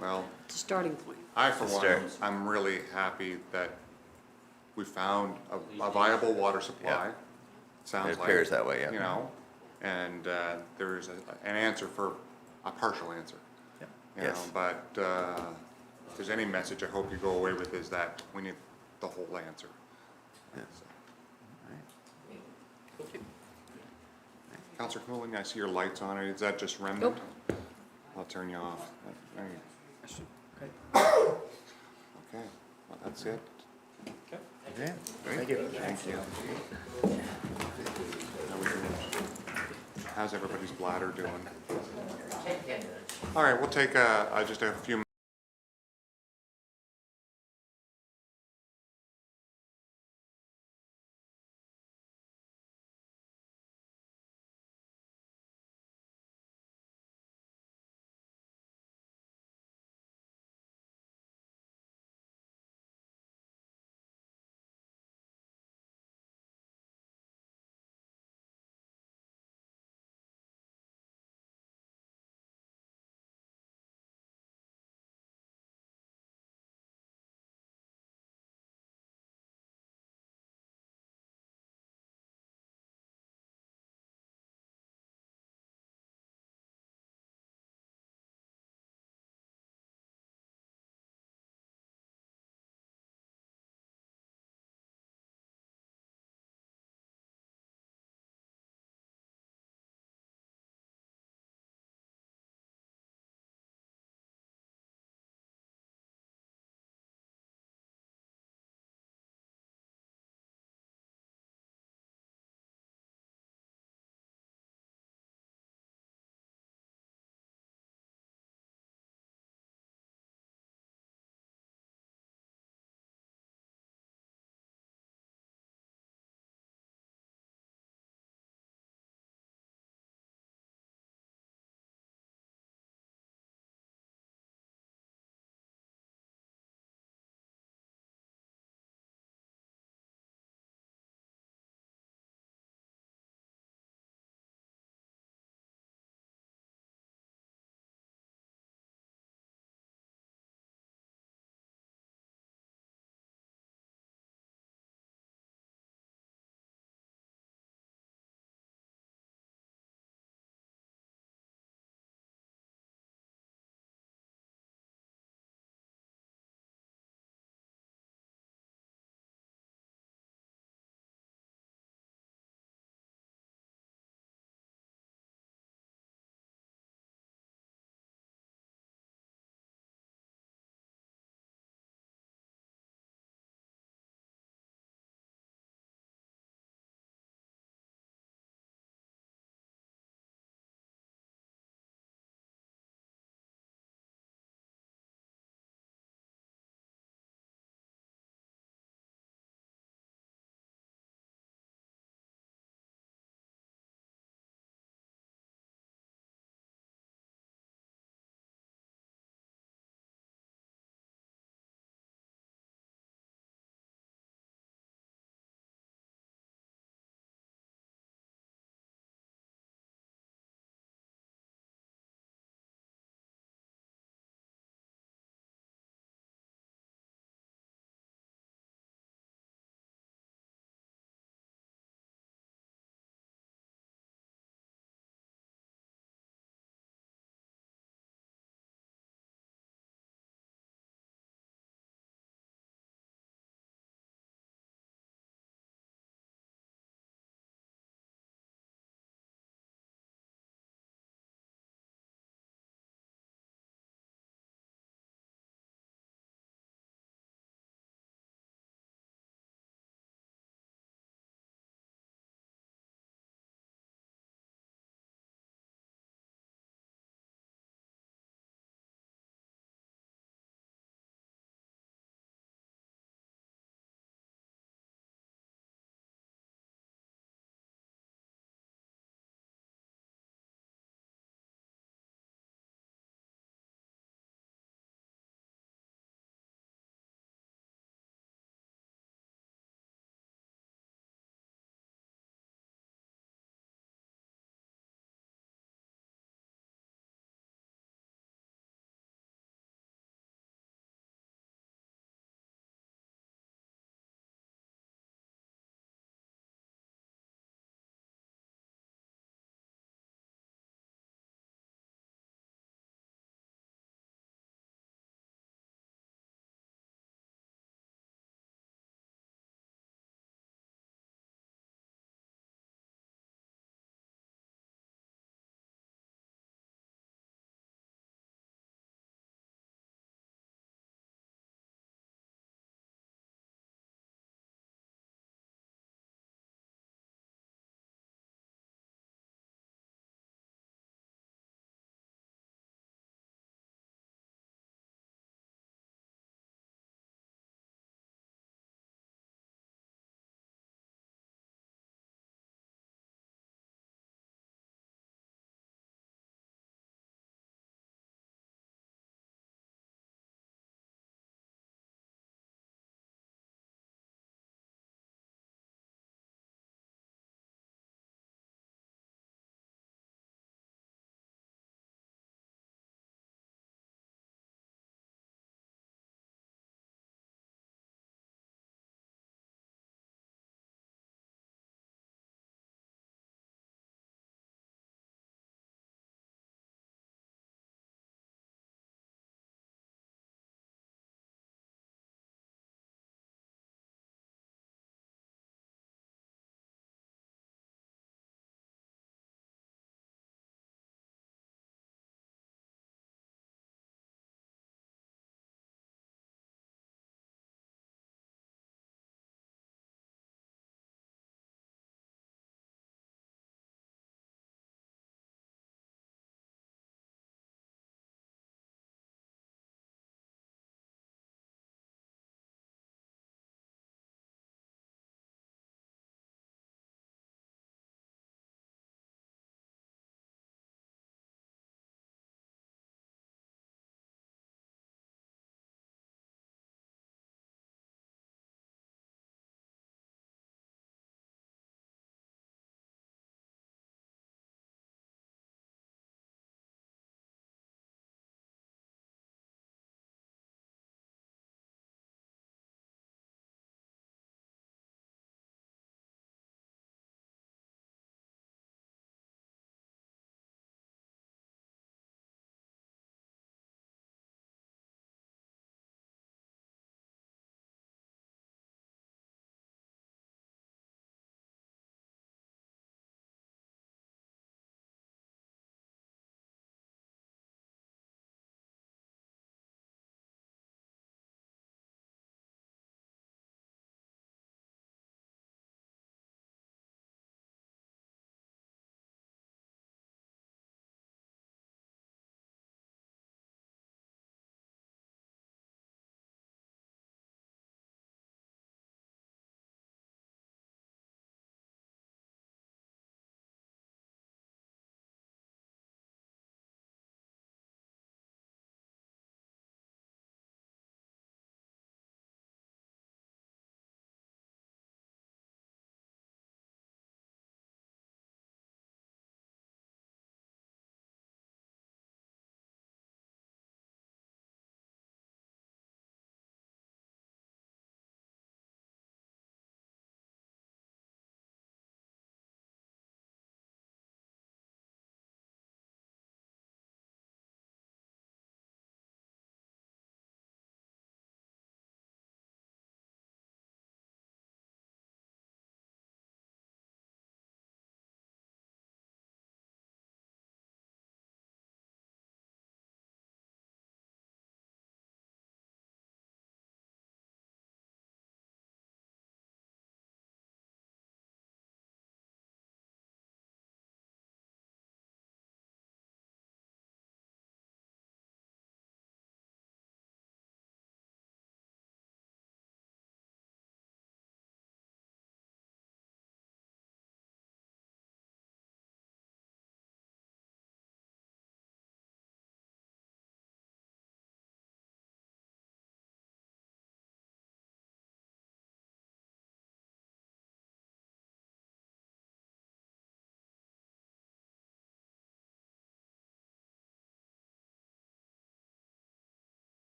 Well,
It's a starting point.
I, for one, I'm really happy that we found a viable water supply. Sounds
It
like.
appears that way, yeah.
And there's an answer for a partial answer.
Yes.
But if there's any message I hope you go away with is that we need the whole answer.
Yes.
Councillor Cooling, I see your lights on. Is that just remnant? I'll turn you off. There you go. Okay, well, that's it.
Yeah.
Thank you.
Thank you. Now we can- How's everybody's bladder doing? All right, we'll take just a few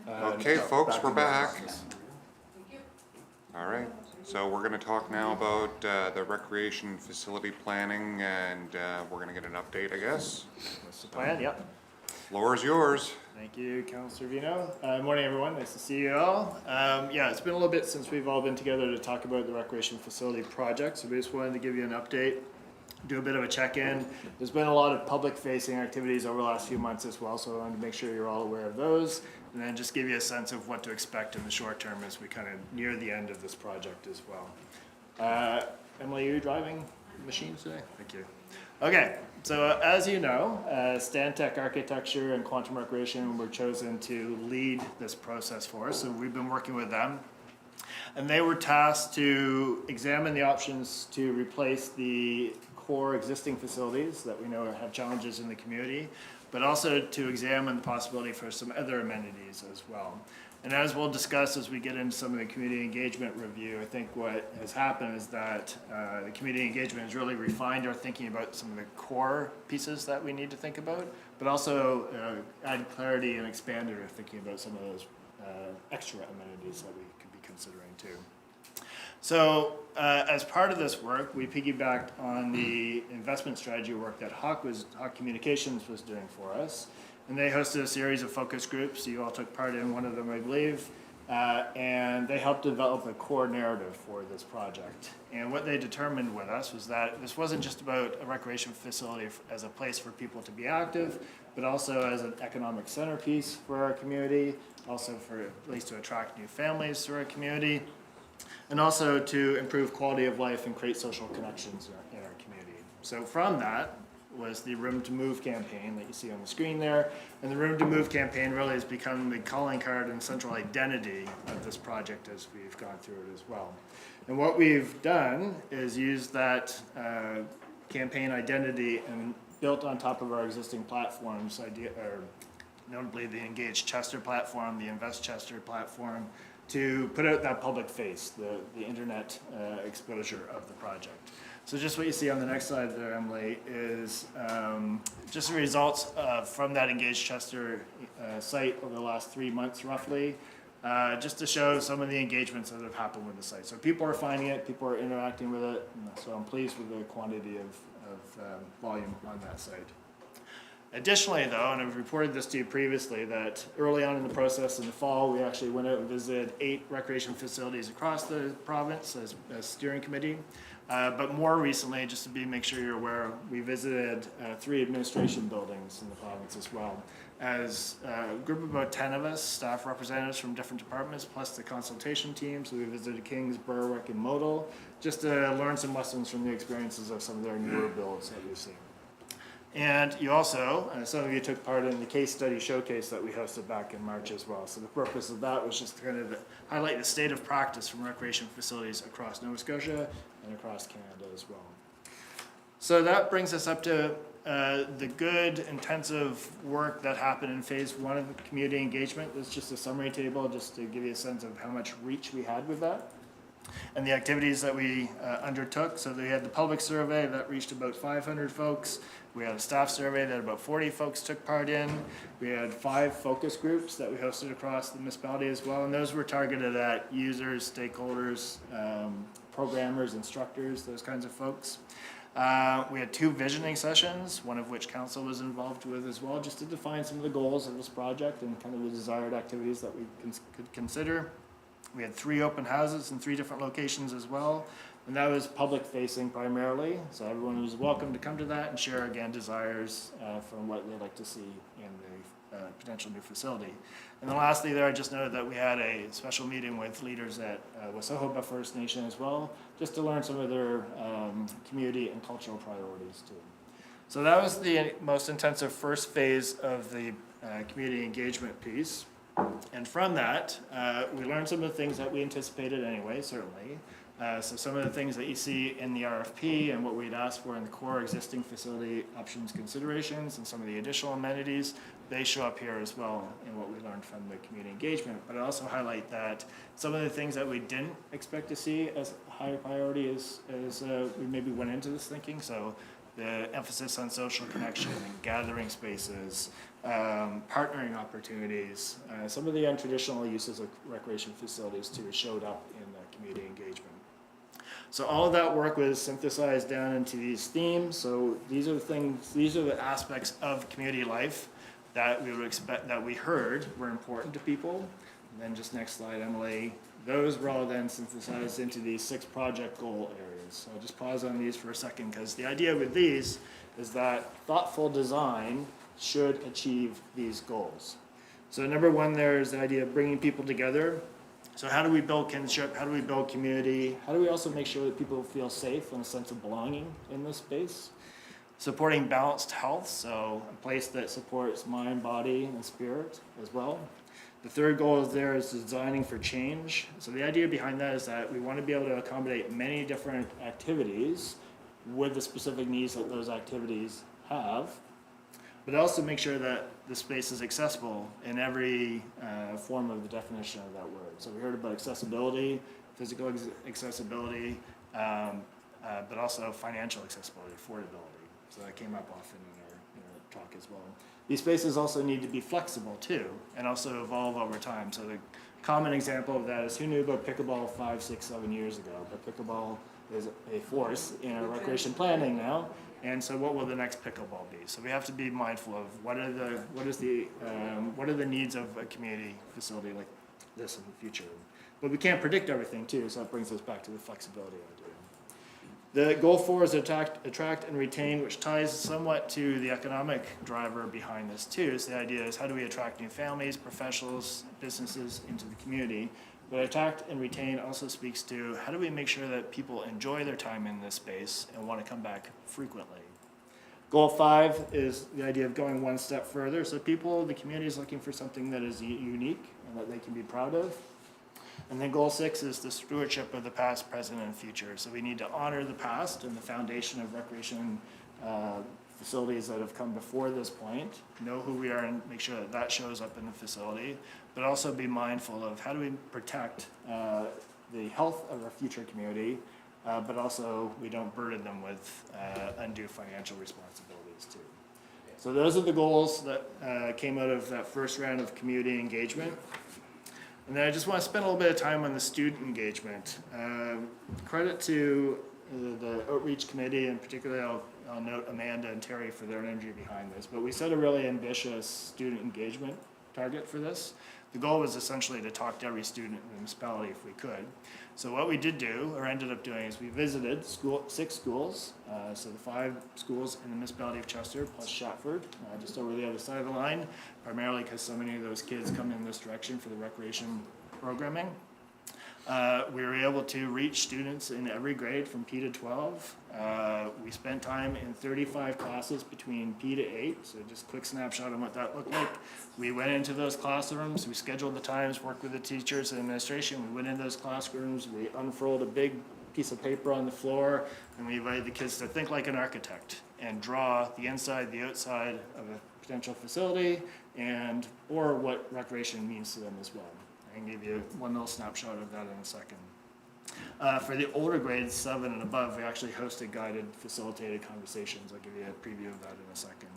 Okay, folks, we're back. All right, so we're gonna talk now about the recreation facility planning, and we're gonna get an update, I guess.
That's the plan, yep.
Floor is yours.
Thank you, Councillor Vino. Morning, everyone. Nice to see you all. Yeah, it's been a little bit since we've all been together to talk about the recreation facility project, so we just wanted to give you an update, do a bit of a check-in. There's been a lot of public-facing activities over the last few months as well, so I wanted to make sure you're all aware of those, and then just give you a sense of what to expect in the short term as we kind of near the end of this project as well. Emily, are you driving the machines today? Thank you. Okay, so as you know, Stantec Architecture and Quantum Recreation were chosen to lead this process for us, so we've been working with them. And they were tasked to examine the options to replace the core existing facilities that we know have challenges in the community, but also to examine the possibility for some other amenities as well. And as we'll discuss as we get into some of the community engagement review, I think what has happened is that the community engagement has really refined our thinking about some of the core pieces that we need to think about, but also add clarity and expanded our thinking about some of those extra amenities that we could be considering too. So as part of this work, we piggybacked on the investment strategy work that Hawk Communications was doing for us. And they hosted a series of focus groups. You all took part in one of them, I believe. And they helped develop a core narrative for this project. And what they determined with us was that this wasn't just about a recreation facility as a place for people to be active, but also as an economic centerpiece for our community, also for at least to attract new families to our community, and also to improve quality of life and create social connections in our community. So from that was the Room to Move campaign that you see on the screen there. And the Room to Move campaign really has become the calling card and central identity of this project as we've gone through it as well. And what we've done is use that campaign identity and built on top of our existing platforms, notably the Engage Chester platform, the Invest Chester platform, to put out that public face, the internet exposure of the project. So just what you see on the next slide there, Emily, is just the results from that Engage Chester site over the last 3 months roughly, just to show some of the engagements that have happened with the site. So people are finding it, people are interacting with it, so I'm pleased with the quantity of volume on that site. Additionally though, and I've reported this to you previously, that early on in the process in the fall, we actually went out and visited 8 recreation facilities across the province as steering committee. But more recently, just to make sure you're aware, we visited 3 administration buildings in the province as well. As a group of about 10 of us, staff representatives from different departments, plus the consultation team, so we visited Kings, Berwick, and Modal, just to learn some lessons from the experiences of some of their newer builds that we've seen. And you also, some of you took part in the case study showcase that we hosted back in March as well. So the purpose of that was just to kind of highlight the state of practice from recreation facilities across Nova Scotia and across Canada as well. So that brings us up to the good, intensive work that happened in phase 1 of the community engagement. This is just a summary table just to give you a sense of how much reach we had with that and the activities that we undertook. So they had the public survey that reached about 500 folks. We had a staff survey that about 40 folks took part in. We had 5 focus groups that we hosted across the municipality as well, and those were targeted at users, stakeholders, programmers, instructors, those kinds of folks. We had 2 visioning sessions, one of which council was involved with as well, just to define some of the goals of this project and kind of the desired activities that we could consider. We had 3 open houses in 3 different locations as well, and that was public facing primarily, so everyone was welcome to come to that and share again desires from what they'd like to see in the potential new facility. And then lastly there, I just noted that we had a special meeting with leaders at Wasohoba First Nation as well, just to learn some of their community and cultural priorities too. So that was the most intensive first phase of the community engagement piece. And from that, we learned some of the things that we anticipated anyway, certainly. So some of the things that you see in the RFP and what we'd asked for in the core existing facility options considerations and some of the additional amenities, they show up here as well in what we learned from the community engagement. But I also highlight that some of the things that we didn't expect to see as higher priority as we maybe went into this thinking. So the emphasis on social connection and gathering spaces, partnering opportunities, some of the untraditional uses of recreation facilities too showed up in the community engagement. So all of that work was synthesized down into these themes. So these are the things, these are the aspects of community life that we would expect, that we heard were important to people. And then just next slide, Emily. Those were all then synthesized into these 6 project goal areas. So I'll just pause on these for a second, because the idea with these is that thoughtful design should achieve these goals. So number 1 there is the idea of bringing people together. So how do we build kinship? How do we build community? How do we also make sure that people feel safe and a sense of belonging in this space? Supporting balanced health, so a place that supports mind, body, and spirit as well. The third goal is designing for change. So the idea behind that is that we want to be able to accommodate many different activities with the specific needs that those activities have, but also make sure that the space is accessible in every form of the definition of that word. So we heard about accessibility, physical accessibility, but also financial accessibility, affordability. So that came up often in our talk as well. These spaces also need to be flexible too, and also evolve over time. So the common example of that is, who knew about pickleball 5, 6, 7 years ago? But pickleball is a force in our recreation planning now. And so what will the next pickleball be? So we have to be mindful of what are the needs of a community facility like this in the future. But we can't predict everything too, so that brings us back to the flexibility idea. The goal 4 is attract and retain, which ties somewhat to the economic driver behind this too. So the idea is, how do we attract new families, professionals, businesses into the community? But attract and retain also speaks to, how do we make sure that people enjoy their time in this space and want to come back frequently? Goal 5 is the idea of going one step further. So the community is looking for something that is unique and that they can be proud of. And then goal 6 is the stewardship of the past, present, and future. So we need to honor the past and the foundation of recreation facilities that have come before this point, know who we are and make sure that that shows up in the facility, but also be mindful of how do we protect the health of our future community, but also we don't burden them with undue financial responsibilities too. So those are the goals that came out of that first round of community engagement. And then I just want to spend a little bit of time on the student engagement. Credit to the outreach committee, and particularly I'll note Amanda and Terry for their energy behind this. But we set a really ambitious student engagement target for this. The goal was essentially to talk to every student in the municipality if we could. So what we did do, or ended up doing, is we visited 6 schools, so the 5 schools in the municipality of Chester, plus Shatford, just over the other side of the line, primarily because so many of those kids come in this direction for the recreation programming. We were able to reach students in every grade from P to 12. We spent time in 35 classes between P to 8, so just a quick snapshot on what that looked like. We went into those classrooms, we scheduled the times, worked with the teachers and administration. We went into those classrooms, we unfurled a big piece of paper on the floor, and we invited the kids to think like an architect and draw the inside, the outside of a potential facility, or what recreation means to them as well. I can give you one little snapshot of that in a second. For the older grades, 7 and above, we actually hosted guided, facilitated conversations. I'll give you a preview of that in a second.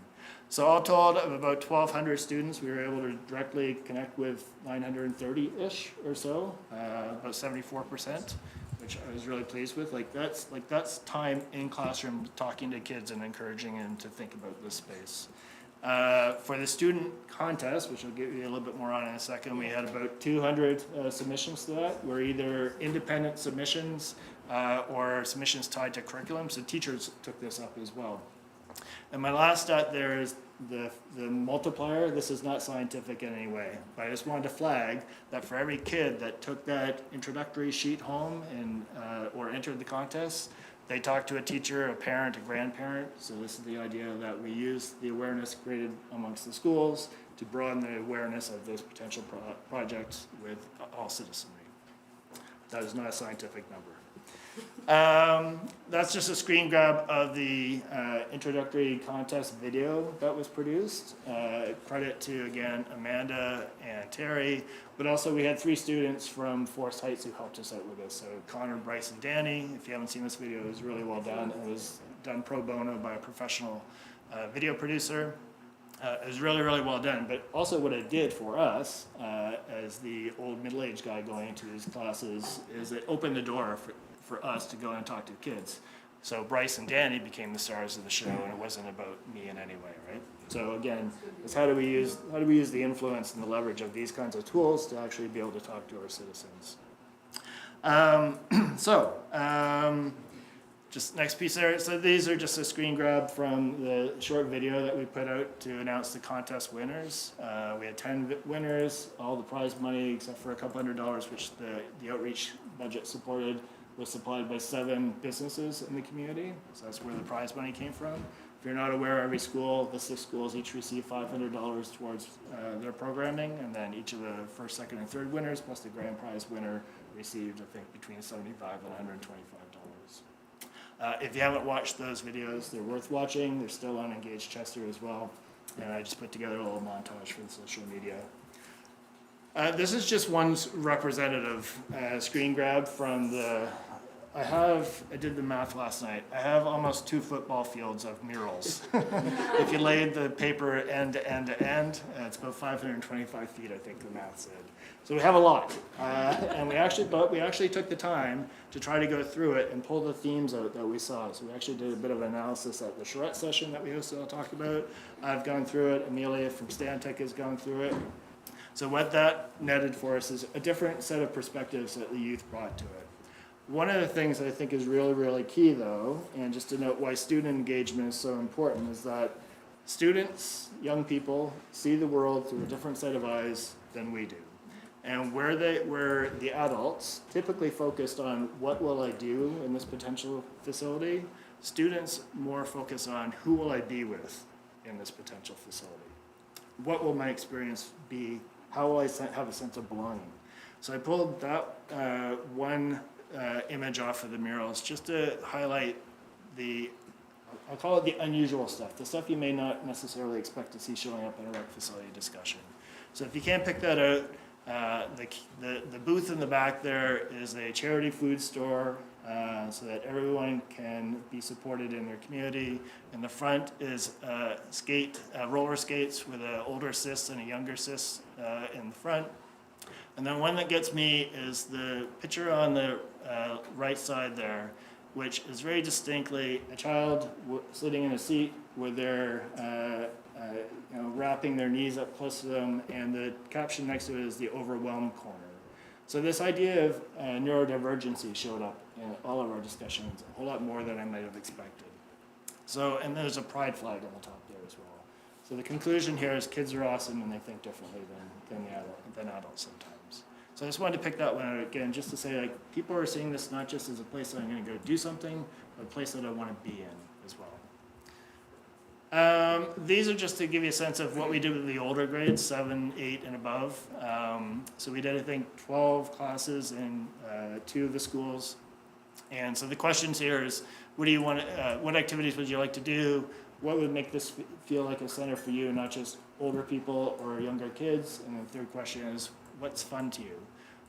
So all told, of about 1,200 students, we were able to directly connect with 930-ish or so, about 74%, which I was really pleased with. That's time in classroom talking to kids and encouraging them to think about this space. For the student contest, which I'll give you a little bit more on in a second, we had about 200 submissions to that. Were either independent submissions or submissions tied to curriculum, so teachers took this up as well. And my last stat there is the multiplier. This is not scientific in any way, but I just wanted to flag that for every kid that took that introductory sheet home and or entered the contest, they talked to a teacher, a parent, a grandparent. So this is the idea that we use the awareness created amongst the schools to broaden the awareness of this potential project with all citizenry. That is not a scientific number. That's just a screen grab of the introductory contest video that was produced. Credit to, again, Amanda and Terry, but also we had 3 students from Forest Heights who helped us out with this. So Connor, Bryce, and Danny. If you haven't seen this video, it was really well done. It was done pro bono by a professional video producer. It was really, really well done, but also what it did for us, as the old middle-aged guy going into these classes, is it opened the door for us to go and talk to kids. So Bryce and Danny became the stars of the show, and it wasn't about me in any way, right? So again, it's how do we use the influence and the leverage of these kinds of tools to actually be able to talk to our citizens. Just next piece there. So these are just a screen grab from the short video that we put out to announce the contest winners. We had 10 winners. All the prize money, except for a couple $100, which the outreach budget supported, was supplied by 7 businesses in the community. So that's where the prize money came from. If you're not aware, every school, the 6 schools each receive $500 towards their programming, and then each of the first, second, and third winners, plus the grand prize winner, received, I think, between $75 and $125. If you haven't watched those videos, they're worth watching. They're still on Engage Chester as well. And I just put together a little montage for the social media. This is just one representative screen grab from I did the math last night. I have almost 2 football fields of murals. If you laid the paper end to end to end, it's about 525 feet, I think the math said. So we have a lot. And we actually took the time to try to go through it and pull the themes out that we saw. So we actually did a bit of analysis at the charrette session that we hosted, I'll talk about. I've gone through it. Amelia from Stantec has gone through it. So what that netted for us is a different set of perspectives that the youth brought to it. One of the things that I think is really, really key though, and just to note why student engagement is so important, is that students, young people, see the world through a different set of eyes than we do. And where the adults typically focused on what will I do in this potential facility, students more focus on who will I be with in this potential facility. What will my experience be? How will I have a sense of belonging? So I pulled that one image off of the murals just to highlight I'll call it the unusual stuff, the stuff you may not necessarily expect to see showing up in a rec facility discussion. So if you can't pick that out, the booth in the back there is a charity food store so that everyone can be supported in their community. In the front is roller skates with an older sis and a younger sis in the front. And then one that gets me is the picture on the right side there, which is very distinctly a child sitting in a seat with their wrapping their knees up close to them, and the caption next to it is the overwhelmed corner. So this idea of neurodivergency showed up in all of our discussions, a whole lot more than I might have expected. So, and there's a pride flag on the top there as well. So the conclusion here is kids are awesome and they think differently than adults sometimes. So I just wanted to pick that one out again, just to say, like, people are seeing this not just as a place that I'm going to go do something, but a place that I want to be in as well. These are just to give you a sense of what we did with the older grades, 7, 8, and above. So we did, I think, 12 classes in 2 of the schools. And so the questions here is, what do you want? What activities would you like to do? What would make this feel like a center for you, not just older people or younger kids? And the third question is, what's fun to you?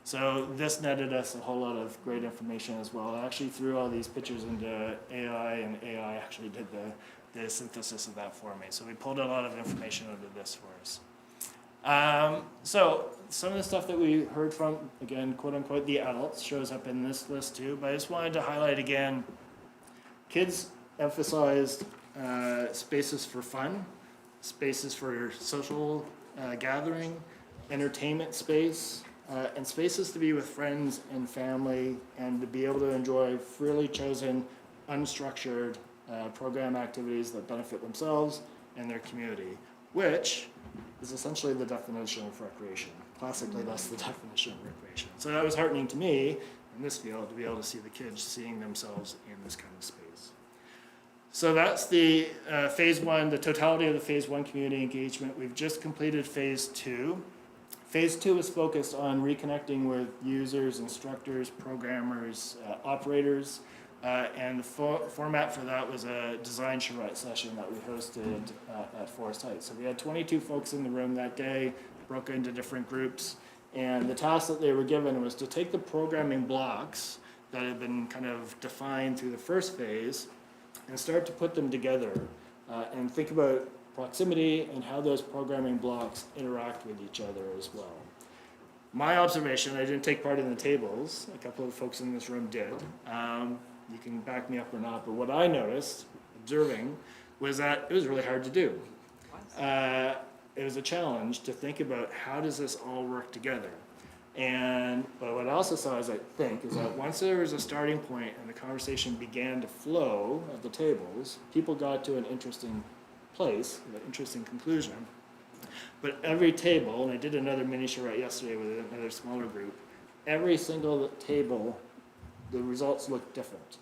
So this netted us a whole lot of great information as well. I actually threw all these pictures into AI, and AI actually did the synthesis of that for me. So we pulled a lot of information out of this for us. So some of the stuff that we heard from, again, quote unquote, the adults shows up in this list too, but I just wanted to highlight again, kids emphasized spaces for fun, spaces for social gathering, entertainment space, and spaces to be with friends and family, and to be able to enjoy freely chosen, unstructured program activities that benefit themselves and their community, which is essentially the definition of recreation. Classically, that's the definition of recreation. So that was heartening to me in this field to be able to see the kids seeing themselves in this kind of space. So that's the phase 1, the totality of the phase 1 community engagement. We've just completed phase 2. Phase 2 is focused on reconnecting with users, instructors, programmers, operators, and the format for that was a design charrette session that we hosted at Forest Heights. So we had 22 folks in the room that day, broke into different groups, and the task that they were given was to take the programming blocks that had been kind of defined through the first phase and start to put them together and think about proximity and how those programming blocks interact with each other as well. My observation, I didn't take part in the tables, a couple of folks in this room did. You can back me up or not, but what I noticed, observing, was that it was really hard to do. It was a challenge to think about how does this all work together. But what I also saw is that once there was a starting point and the conversation began to flow at the tables, people got to an interesting place, an interesting conclusion. But every table, and I did another mini charrette yesterday with another smaller group, every single table, the results look different.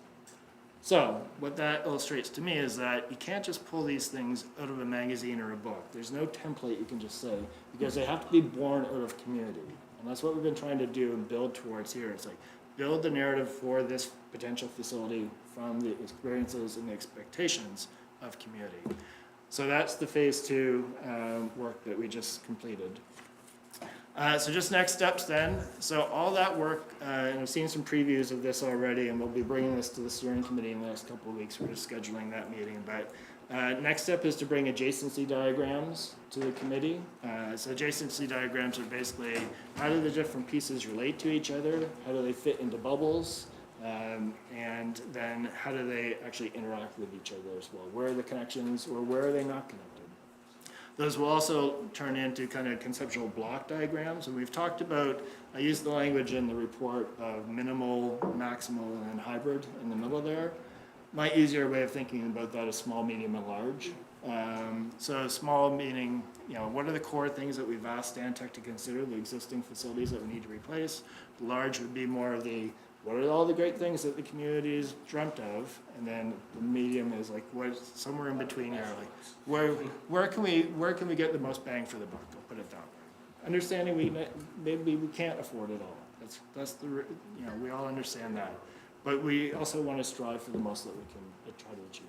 So what that illustrates to me is that you can't just pull these things out of a magazine or a book. There's no template you can just say, because they have to be born out of community. And that's what we've been trying to do and build towards here. It's like build the narrative for this potential facility from the experiences and the expectations of community. So that's the phase 2 work that we just completed. So just next steps then. So all that work, and I've seen some previews of this already, and we'll be bringing this to the steering committee in the next couple of weeks. We're just scheduling that meeting. But next step is to bring adjacency diagrams to the committee. So adjacency diagrams are basically how do the different pieces relate to each other? How do they fit into bubbles? And then how do they actually interact with each other as well? Where are the connections, or where are they not connected? Those will also turn into kind of conceptual block diagrams. And we've talked about, I used the language in the report of minimal, maximal, and then hybrid in the middle there. My easier way of thinking about that is small, medium, and large. So small meaning, what are the core things that we've asked Stantec to consider, the existing facilities that we need to replace? Large would be more of the, what are all the great things that the community's dreamt of? And then the medium is like somewhere in between here, like where can we get the most bang for the buck? I'll put it that way. Understanding maybe we can't afford it all. That's the we all understand that, but we also want to strive for the most that we can try to achieve.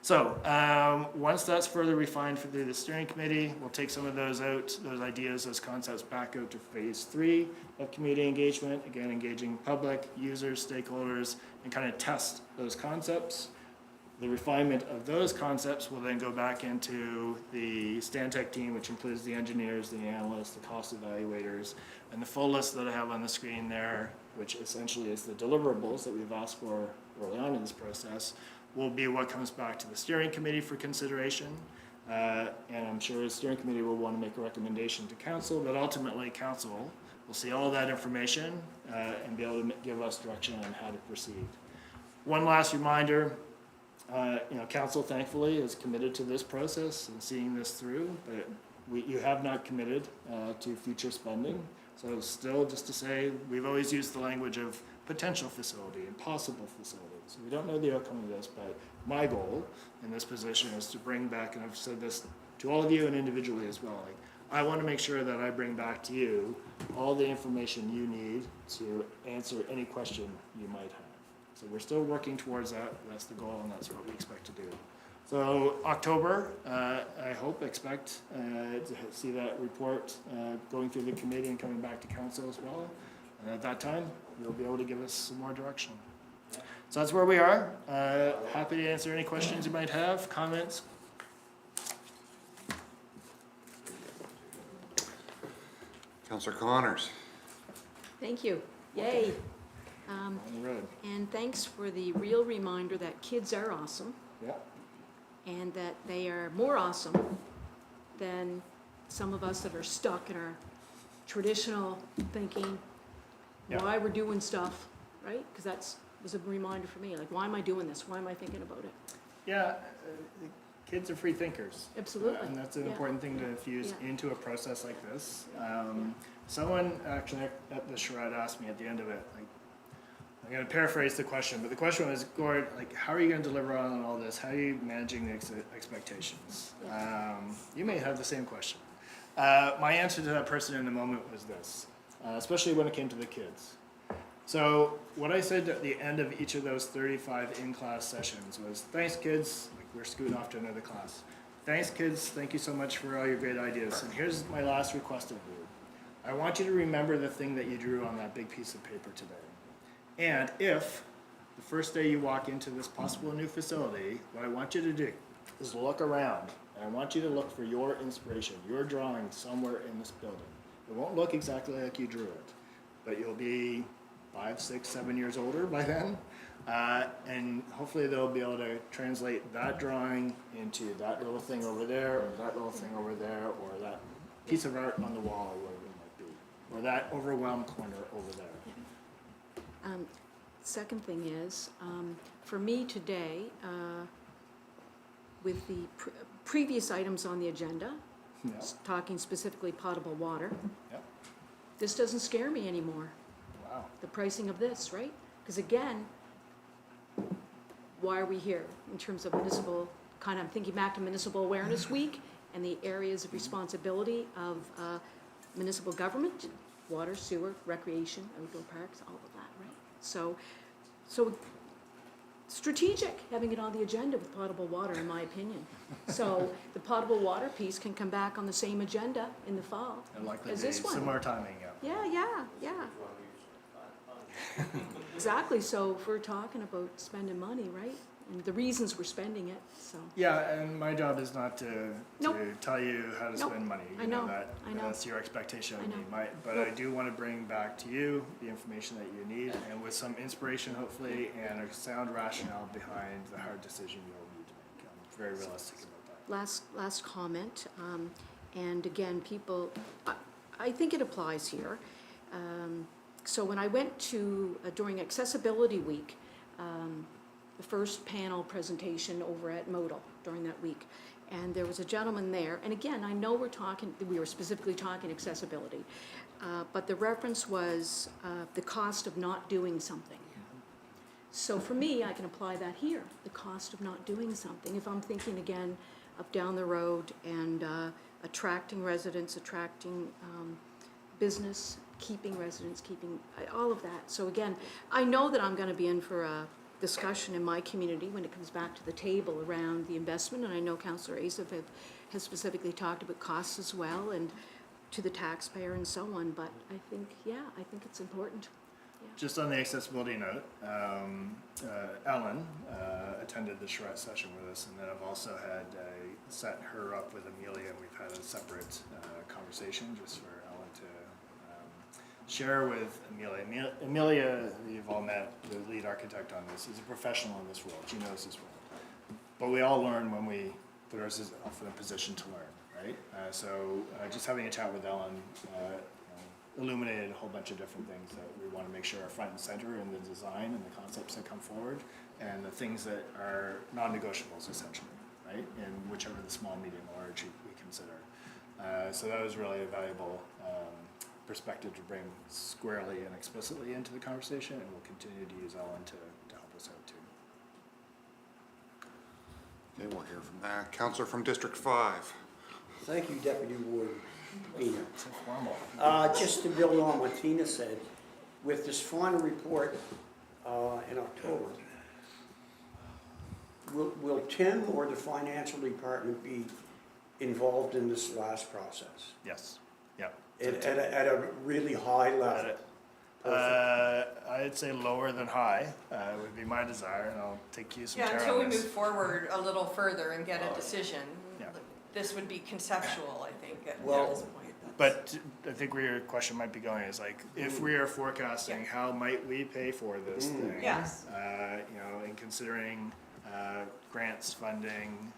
So once that's further refined through the steering committee, we'll take some of those ideas, those concepts back out to phase 3 of community engagement, again, engaging public, users, stakeholders, and kind of test those concepts. The refinement of those concepts will then go back into the Stantec team, which includes the engineers, the analysts, the cost evaluators, and the full list that I have on the screen there, which essentially is the deliverables that we've asked for early on in this process, will be what comes back to the steering committee for consideration. And I'm sure the steering committee will want to make a recommendation to council, but ultimately council will see all that information and be able to give us direction on how to proceed. One last reminder, council thankfully is committed to this process and seeing this through, but you have not committed to future spending. So still just to say, we've always used the language of potential facility and possible facility. So we don't know the outcome of this, but my goal in this position is to bring back, and I've said this to all of you and individually as well, like I want to make sure that I bring back to you all the information you need to answer any question you might have. So we're still working towards that. That's the goal, and that's what we expect to do. So October, expect to see that report going through the committee and coming back to council as well. And at that time, you'll be able to give us some more direction. So that's where we are. Happy to answer any questions you might have, comments.
Councillor Connors.
Thank you. Yay.
On the road.
And thanks for the real reminder that kids are awesome.
Yeah.
And that they are more awesome than some of us that are stuck in our traditional thinking, why we're doing stuff, right? Because that was a reminder for me, like, why am I doing this? Why am I thinking about it?
Yeah, kids are free thinkers.
Absolutely.
And that's an important thing to infuse into a process like this. Someone actually at the charrette asked me at the end of it, like, I'm going to paraphrase the question, but the question was, Gord, like, how are you going to deliver on all this? How are you managing the expectations? You may have the same question. My answer to that person in the moment was this, especially when it came to the kids. So what I said at the end of each of those 35 in-class sessions was, thanks kids, like we're scooting off to another class. Thanks kids, thank you so much for all your great ideas. And here's my last request of you. I want you to remember the thing that you drew on that big piece of paper today. And if the first day you walk into this possible new facility, what I want you to do is look around. And I want you to look for your inspiration, your drawing somewhere in this building. It won't look exactly like you drew it, but you'll be 5, 6, 7 years older by then. And hopefully they'll be able to translate that drawing into that little thing over there, or that little thing over there, or that piece of art on the wall, or whatever it might be, or that overwhelmed corner over there.
Second thing is, for me today, with the previous items on the agenda,
Yeah.
talking specifically potable water,
Yep.
this doesn't scare me anymore.
Wow.
The pricing of this, right? Because again, why are we here in terms of municipal, kind of, I'm thinking back to Municipal Awareness Week and the areas of responsibility of municipal government, water, sewer, recreation, outdoor parks, all of that, right? So strategic, having it on the agenda with potable water, in my opinion. So the potable water piece can come back on the same agenda in the fall
And likely
as
be
this one.
similar timing, yeah.
Yeah. Exactly, so if we're talking about spending money, right? And the reasons we're spending it, so.
Yeah, and my job is not to
Nope.
tell you how to
Nope.
spend money.
I
You know
know,
that,
I know.
that's your expectation of
I
me.
know.
But I do want to bring back to you the information that you need, and with some inspiration hopefully, and a sound rationale behind the hard decision you'll need to make. I'm very realistic about that.
Last comment, and again, people, I think it applies here. So when I went to, during Accessibility Week, the first panel presentation over at Modal during that week, and there was a gentleman there, and again, I know we were specifically talking accessibility, but the reference was the cost of not doing something. So for me, I can apply that here, the cost of not doing something. If I'm thinking again of down the road and attracting residents, attracting business, keeping residents, keeping all of that. So again, I know that I'm going to be in for a discussion in my community when it comes back to the table around the investment, and I know Councillor Asaph has specifically talked about costs as well and to the taxpayer and so on, but I think it's important.
Just on the accessibility note, Ellen attended the charrette session with us, and then I've also had set her up with Amelia, and we've had a separate conversation just for Ellen to share with Amelia. Amelia, you've all met, the lead architect on this, is a professional in this world. She knows this world. But we all learn when we put ourselves in a position to learn, right? So just having a chat with Ellen illuminated a whole bunch of different things that we want to make sure are front and center in the design and the concepts that come forward, and the things that are non-negotiables essentially, right? In whichever the small, medium, large we consider. So that was really a valuable perspective to bring squarely and explicitly into the conversation, and we'll continue to use Ellen to help us out too.
Okay, we'll hear from that. Councillor from District 5.
Thank you, Deputy Warden Tina.
So formal.
Just to build on what Tina said, with this final report in October, will Tim or the financial department be involved in this last process?
Yes. Yeah.
At a really high level?
I'd say lower than high would be my desire, and I'll take you some
Yeah,
care
until we
on
move
this.
forward a little further and get a decision,
Yeah.
this would be conceptual, I think, at
Well,
this point.
But I think where your question might be going is like, if we are forecasting, how might we pay for this thing?
Yes.
You know, in considering grants, funding,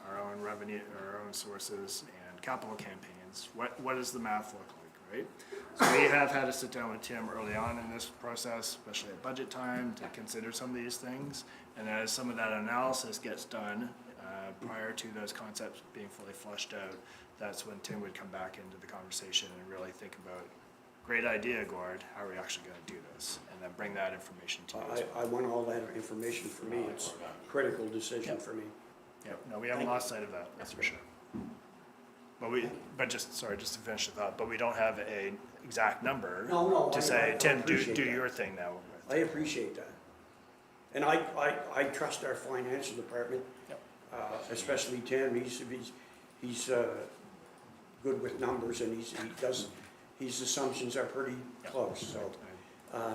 our own revenue, our own sources, and capital campaigns, what does the math look like, right? So we have had to sit down with Tim early on in this process, especially at budget time, to consider some of these things. And as some of that analysis gets done, prior to those concepts being fully fleshed out, that's when Tim would come back into the conversation and really think about, great idea, Gord, how are we actually gonna do this? And then bring that information to you as well.
I want all that information for me. It's a critical decision for me.
Yeah, no, we haven't lost sight of that, that's for sure. But just to finish the thought, but we don't have a exact number
No,
to
I
say, Tim, do
appreciate that.
your thing now.
I appreciate that. And I trust our financial department,
Yep.
Especially Tim. He's good with numbers, and his assumptions are pretty close, so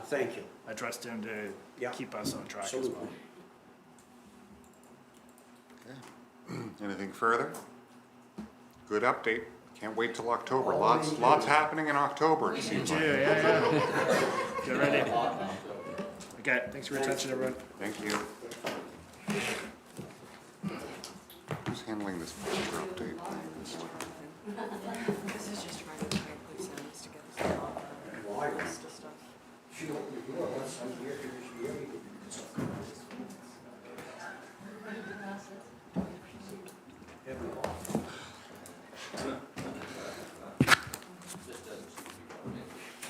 Thank you.
I trust him to
Yeah.
keep us on track as
Absolutely.
well.
Anything further? Good update. Can't wait till October.
Oh,
Lots happening in October, it seems like.
Yeah. Get ready. Okay, thanks for your attention, everyone.
Thank you. Who's handling this future update thing?
This is just trying to type loose ends together. List of stuff.
She opened the door, once I'm here, she's here.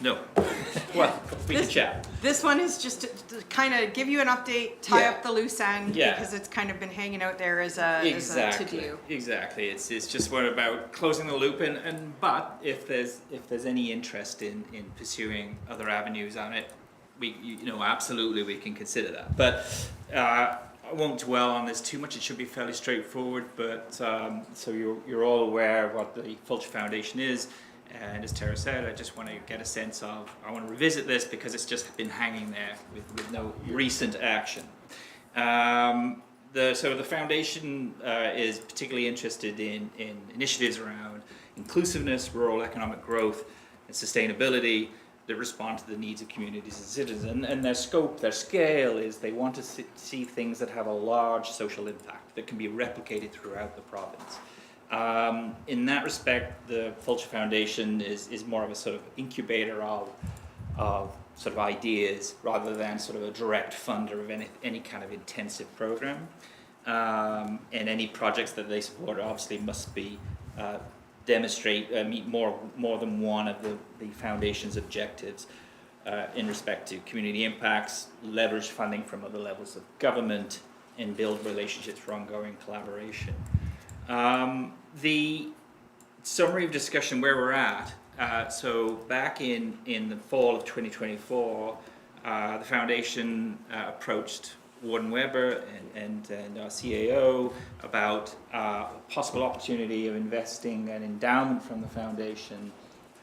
No. Well, we can chat.
This one is just to kind of give you an update, tie
Yeah.
up the loose end,
Yeah.
because it's kind of been hanging out there as a to-do.
Exactly. It's just what about closing the loop and but if there's any interest in pursuing other avenues on it, absolutely we can consider that. But I won't dwell on this too much. It should be fairly straightforward. But so you're all aware of what the Fulcher Foundation is. And as Tara said, I just want to get a sense of, I want to revisit this because it's just been hanging there with no recent action. So the foundation is particularly interested in initiatives around inclusiveness, rural economic growth, and sustainability that respond to the needs of communities and citizens. And their scope, their scale is they want to see things that have a large social impact that can be replicated throughout the province. In that respect, the Fulcher Foundation is more of a sort of incubator of sort of ideas rather than sort of a direct funder of any kind of intensive program. And any projects that they support obviously must be meet more than one of the foundation's objectives in respect to community impacts, leverage funding from other levels of government, and build relationships for ongoing collaboration. The summary of discussion where we're at, so back in the fall of 2024, the foundation approached Warden Weber and our CAO about a possible opportunity of investing an endowment from the foundation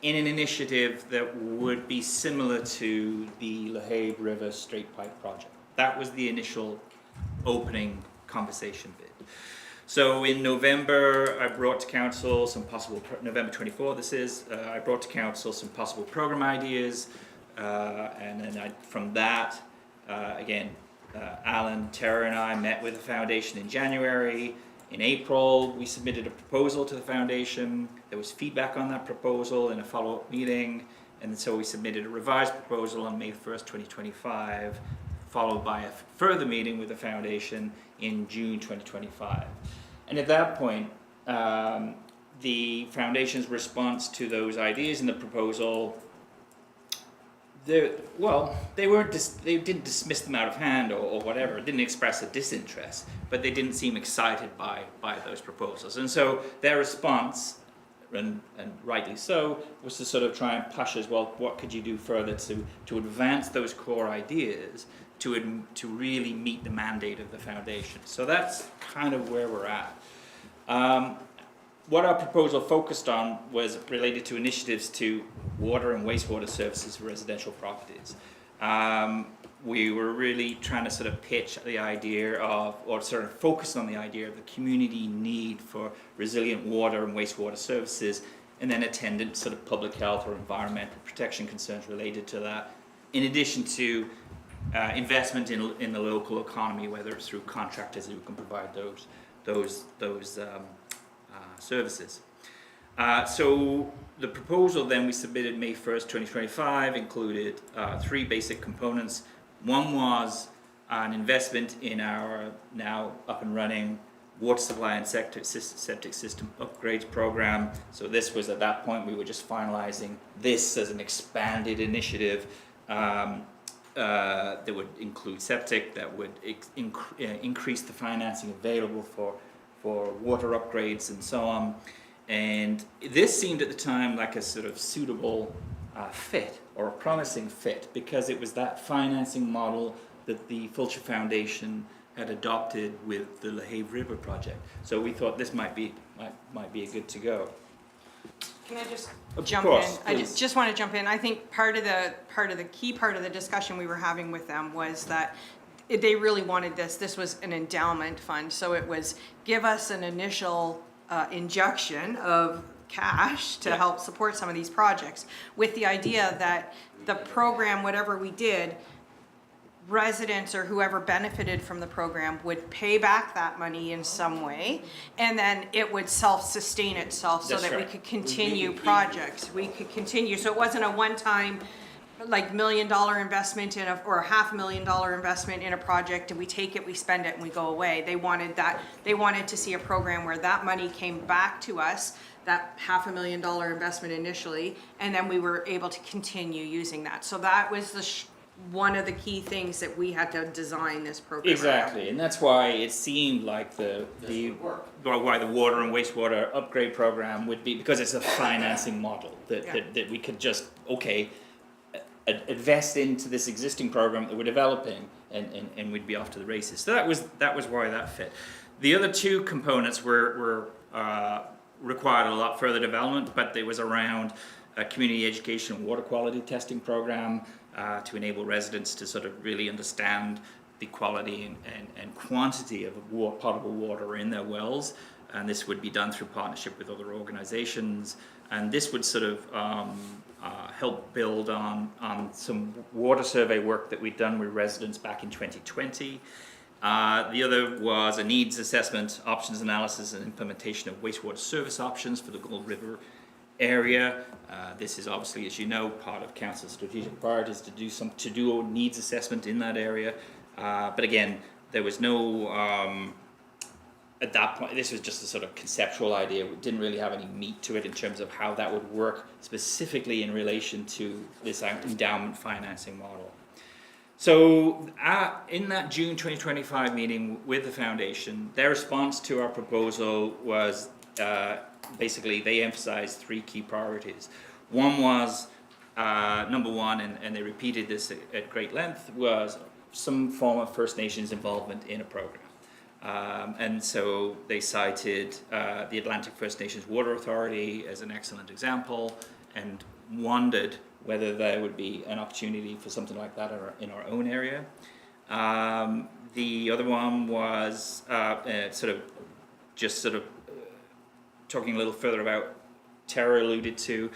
in an initiative that would be similar to the LaHave River Straight Pipe project. That was the initial opening conversation bit. So in November, I brought to council some possible, November 24 this is, I brought to council some possible program ideas, and then from that, Alan, Tara and I met with the foundation in January. In April, we submitted a proposal to the foundation. There was feedback on that proposal in a follow-up meeting, and so we submitted a revised proposal on May 1st, 2025, followed by a further meeting with the foundation in June 2025. And at that point, the foundation's response to those ideas in the proposal, they didn't dismiss them out of hand or whatever, didn't express a disinterest, but they didn't seem excited by those proposals. And so their response, and rightly so, was to sort of try and push us, well, what could you do further to advance those core ideas to really meet the mandate of the foundation. So that's kind of where we're at. What our proposal focused on was related to initiatives to water and wastewater services for residential properties. We were really trying to sort of pitch the idea of, or sort of focus on the idea of the community need for resilient water and wastewater services, and then attendant sort of public health or environmental protection concerns related to that, in addition to investment in the local economy, whether it's through contractors who can provide those services. So the proposal then we submitted May 1st, 2025 included three basic components. One was an investment in our now up and running water supply and septic system upgrades program. So this was at that point, we were just finalizing this as an expanded initiative that would include septic, that would increase the financing available for water upgrades and so on. And this seemed at the time like a sort of suitable fit, or a promising fit, because it was that financing model that the Fulcher Foundation had adopted with the LaHave River project. So we thought this might be a good to go.
Can I just
Of
jump
course,
in? I
please.
just want to jump in. I think part of the key part of the discussion we were having with them was that they really wanted this. This was an endowment fund, so it was give us an initial injection of cash to help support some of these projects, with the idea that the program, whatever we did, residents or whoever benefited from the program would pay back that money in some way, and then it would self-sustain itself so
That's
that we
right.
could continue projects. We could continue, so it wasn't a one-time, like, $1 million investment in or a $500,000 investment in a project, and we take it, we spend it, and we go away. They wanted to see a program where that money came back to us, that $500,000 investment initially, and then we were able to continue using that. So that was one of the key things that we had to design this program around.
Exactly, and that's why it seemed like why the water and wastewater upgrade program would be, because it's a financing model that we could just, invest into this existing program that we're developing, and we'd be off to the races. So that was why that fit. The other two components were required a lot further development, but it was around a community education and water quality testing program to enable residents to sort of really understand the quality and quantity of potable water in their wells. And this would be done through partnership with other organizations. And this would sort of help build on some water survey work that we'd done with residents back in 2020. The other was a needs assessment, options analysis, and implementation of wastewater service options for the Gold River area. This is obviously, as you know, part of Council's strategic priorities to do a needs assessment in that area. But again, there was no at that point. This was just a sort of conceptual idea. We didn't really have any meat to it in terms of how that would work specifically in relation to this endowment financing model. So in that June 2025 meeting with the foundation, their response to our proposal was basically they emphasized three key priorities. One was, number one, and they repeated this at great length, was some form of First Nations involvement in a program. And so they cited the Atlantic First Nations Water Authority as an excellent example, and wondered whether there would be an opportunity for something like that in our own area. The other one was talking a little further about Tara alluded to,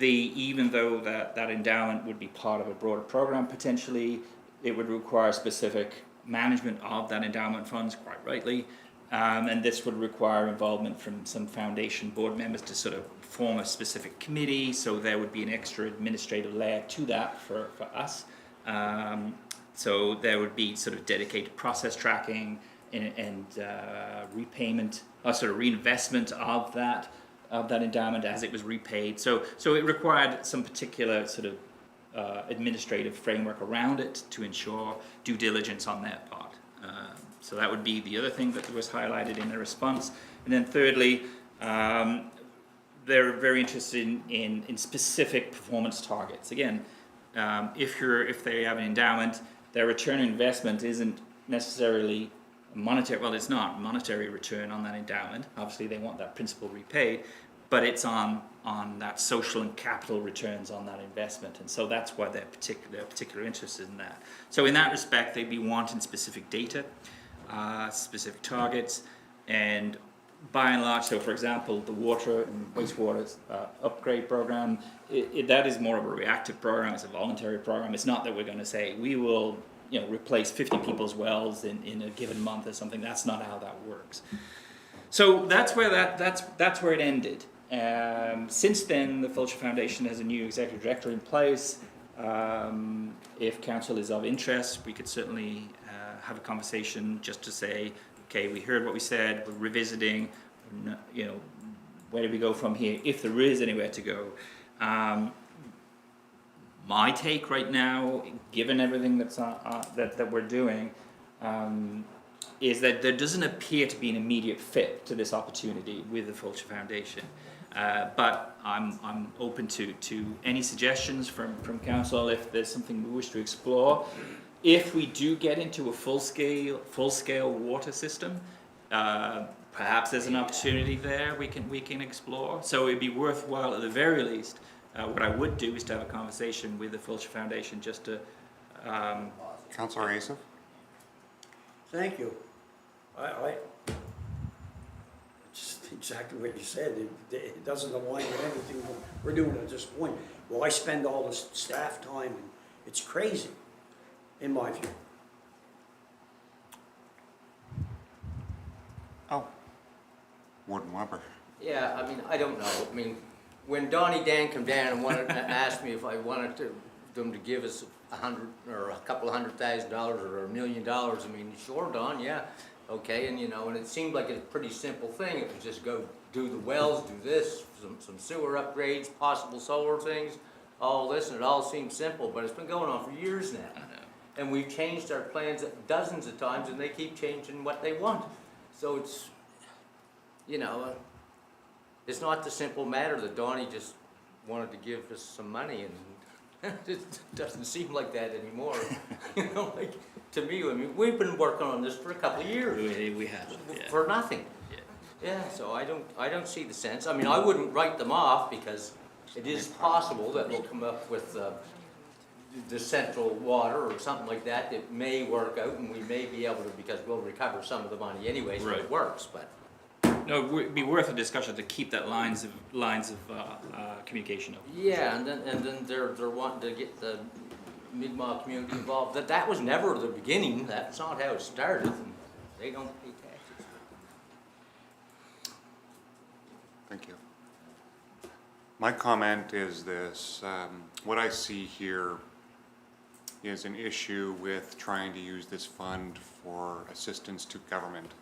even though that endowment would be part of a broader program potentially, it would require specific management of that endowment funds, quite rightly, and this would require involvement from some foundation board members to sort of form a specific committee, so there would be an extra administrative layer to that for us. So there would be sort of dedicated process tracking and repayment, sort of reinvestment of that endowment as it was repaid. So it required some particular sort of administrative framework around it to ensure due diligence on their part. So that would be the other thing that was highlighted in the response. And then thirdly, they're very interested in specific performance targets. Again, if they have an endowment, their return on investment isn't necessarily monetary. Well, it's not monetary return on that endowment. Obviously, they want that principal repaid, but it's on that social and capital returns on that investment, and so that's why they're particular interested in that. So in that respect, they'd be wanting specific data, specific targets, and by and large, so for example, the water and wastewater upgrade program, that is more of a reactive program. It's a voluntary program. It's not that we're going to say we will, replace 50 people's wells in a given month or something. That's not how that works. So that's where that's where it ended. Since then, the Fulcher Foundation has a new executive director in place. If council is of interest, we could certainly have a conversation just to say, okay, we heard what we said, we're revisiting, where do we go from here, if there is anywhere to go. My take right now, given everything that we're doing, is that there doesn't appear to be an immediate fit to this opportunity with the Fulcher Foundation. But I'm open to any suggestions from council if there's something we wish to explore. If we do get into a full scale water system, perhaps there's an opportunity there we can explore. So it'd be worthwhile at the very least. What I would do is to have a conversation with the Fulcher Foundation just to.
Councillor Asif?
Thank you. It's exactly what you said. It doesn't align with anything we're doing at this point. Well, I spend all this staff time, and it's crazy, in my view.
Oh. Warden Weber.
Yeah, I mean, I don't know. I mean, when Donnie Dan came down and asked me if I wanted them to give us $100 or a couple of $100,000 or $1 million, I mean, sure, Don, yeah, okay, and and it seemed like a pretty simple thing. It was just go do the wells, do this, some sewer upgrades, possible solar things, all this, and it all seemed simple, but it's been going on for years now. And we've changed our plans dozens of times, and they keep changing what they want. So it's, it's not the simple matter that Donnie just wanted to give us some money, and it doesn't seem like that anymore. Like, to me, I mean, we've been working on this for a couple of years.
We have.
For nothing. Yeah, so I don't see the sense. I mean, I wouldn't write them off because it is possible that we'll come up with the central water or something like that that may work out, and we may be able to, because we'll recover some of the money anyway, so it works, but.
No, it would be worth a discussion to keep that lines of communication open.
Yeah, and then they're wanting to get the Mi'kmaq community involved. That was never the beginning. That's not how it started. And they don't pay taxes.
Thank you. My comment is this. What I see here is an issue with trying to use this fund for assistance to government.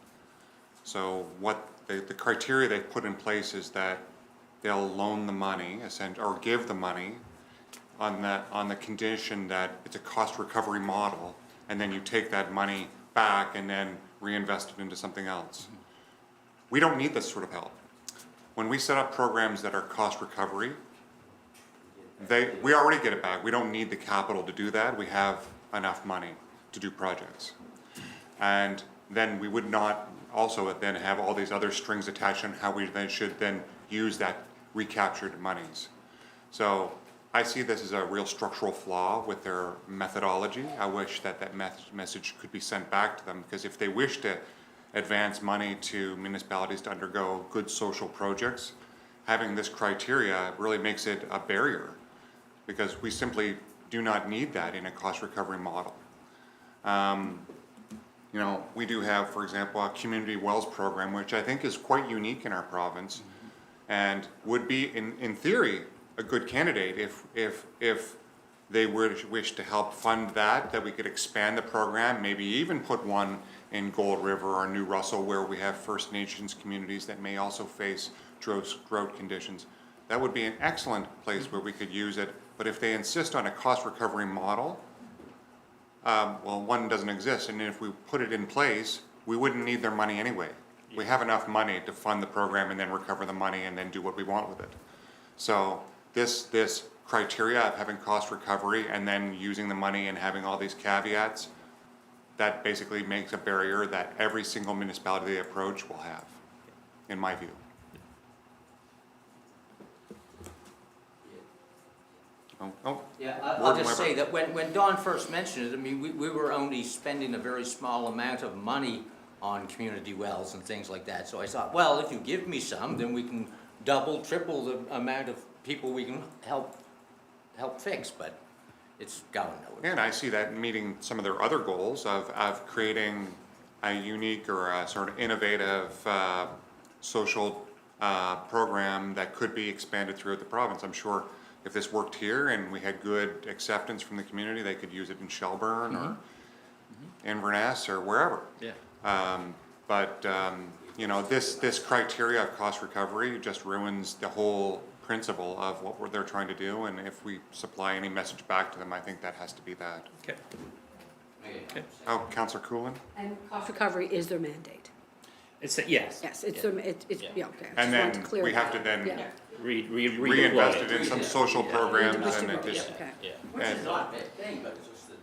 So what the criteria they've put in place is that they'll loan the money, or give the money on the condition that it's a cost recovery model, and then you take that money back and then reinvest it into something else. We don't need this sort of help. When we set up programs that are cost recovery, we already get it back. We don't need the capital to do that. We have enough money to do projects. And then we would not also then have all these other strings attached on how we then should then use that recaptured monies. So I see this as a real structural flaw with their methodology. I wish that message could be sent back to them, because if they wish to advance money to municipalities to undergo good social projects, having this criteria really makes it a barrier, because we simply do not need that in a cost recovery model. We do have, for example, a community wells program, which I think is quite unique in our province, and would be, in theory, a good candidate if they wish to help fund that we could expand the program, maybe even put one in Gold River or New Russell, where we have First Nations communities that may also face drought conditions. That would be an excellent place where we could use it. But if they insist on a cost recovery model, well, one doesn't exist, and if we put it in place, we wouldn't need their money anyway. We have enough money to fund the program and then recover the money and then do what we want with it. So this criteria of having cost recovery and then using the money and having all these caveats, that basically makes a barrier that every single municipality they approach will have, in my view.
Yeah, I'll just say that when Don first mentioned it, I mean, we were only spending a very small amount of money on community wells and things like that. So I thought, well, if you give me some, then we can double, triple the amount of people we can help fix, but it's going nowhere.
And I see that meeting some of their other goals of creating a unique or a sort of innovative social program that could be expanded throughout the province. I'm sure if this worked here and we had good acceptance from the community, they could use it in Shelburne or Inverness or wherever.
Yeah.
This criteria of cost recovery just ruins the whole principle of what they're trying to do, and if we supply any message back to them, I think that has to be that.
Okay.
Oh, Councillor Coolin?
And cost recovery is their mandate.
It's yes.
Yes, it's their, it's, yeah, okay. I
And
just wanted
then
to clear
we have to
that.
then
Yeah.
reinvest it in some social programs, and it just,
Okay.
Which is not a bad thing, but it's just that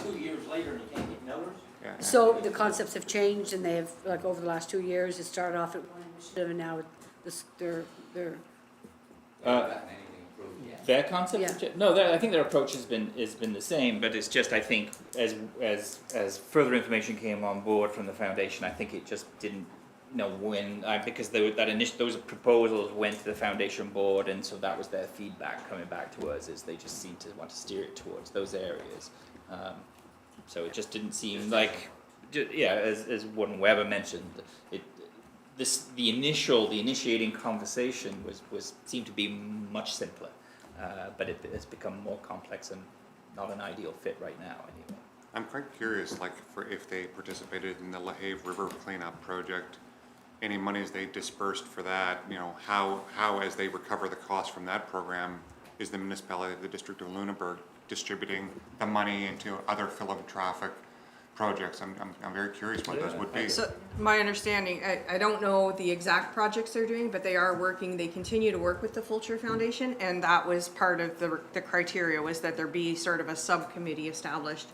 2 years later and you can't get notice.
Yeah.
So the concepts have changed and they have, like, over the last 2 years, it started off at one initiative and now they're,
Their concept?
Yeah.
No, I think their approach has been the same, but it's just, I think, as further information came on board from the foundation, I think it just didn't know when, because those proposals went to the foundation board, and so that was their feedback coming back to us, is they just seemed to want to steer it towards those areas. So it just didn't seem like, as Warden Weber mentioned, the initiating conversation seemed to be much simpler, but it has become more complex and not an ideal fit right now anyway.
I'm quite curious, like, if they participated in the LaHave River cleanup project, any monies they dispersed for that, you know, how as they recover the cost from that program, is the municipality of the District of Lunenburg distributing the money into other philanthropic projects? I'm very curious what those would be.
So my understanding, I don't know the exact projects they're doing, but they continue to work with the Fulcher Foundation, and that was part of the criteria, was that there be sort of a subcommittee established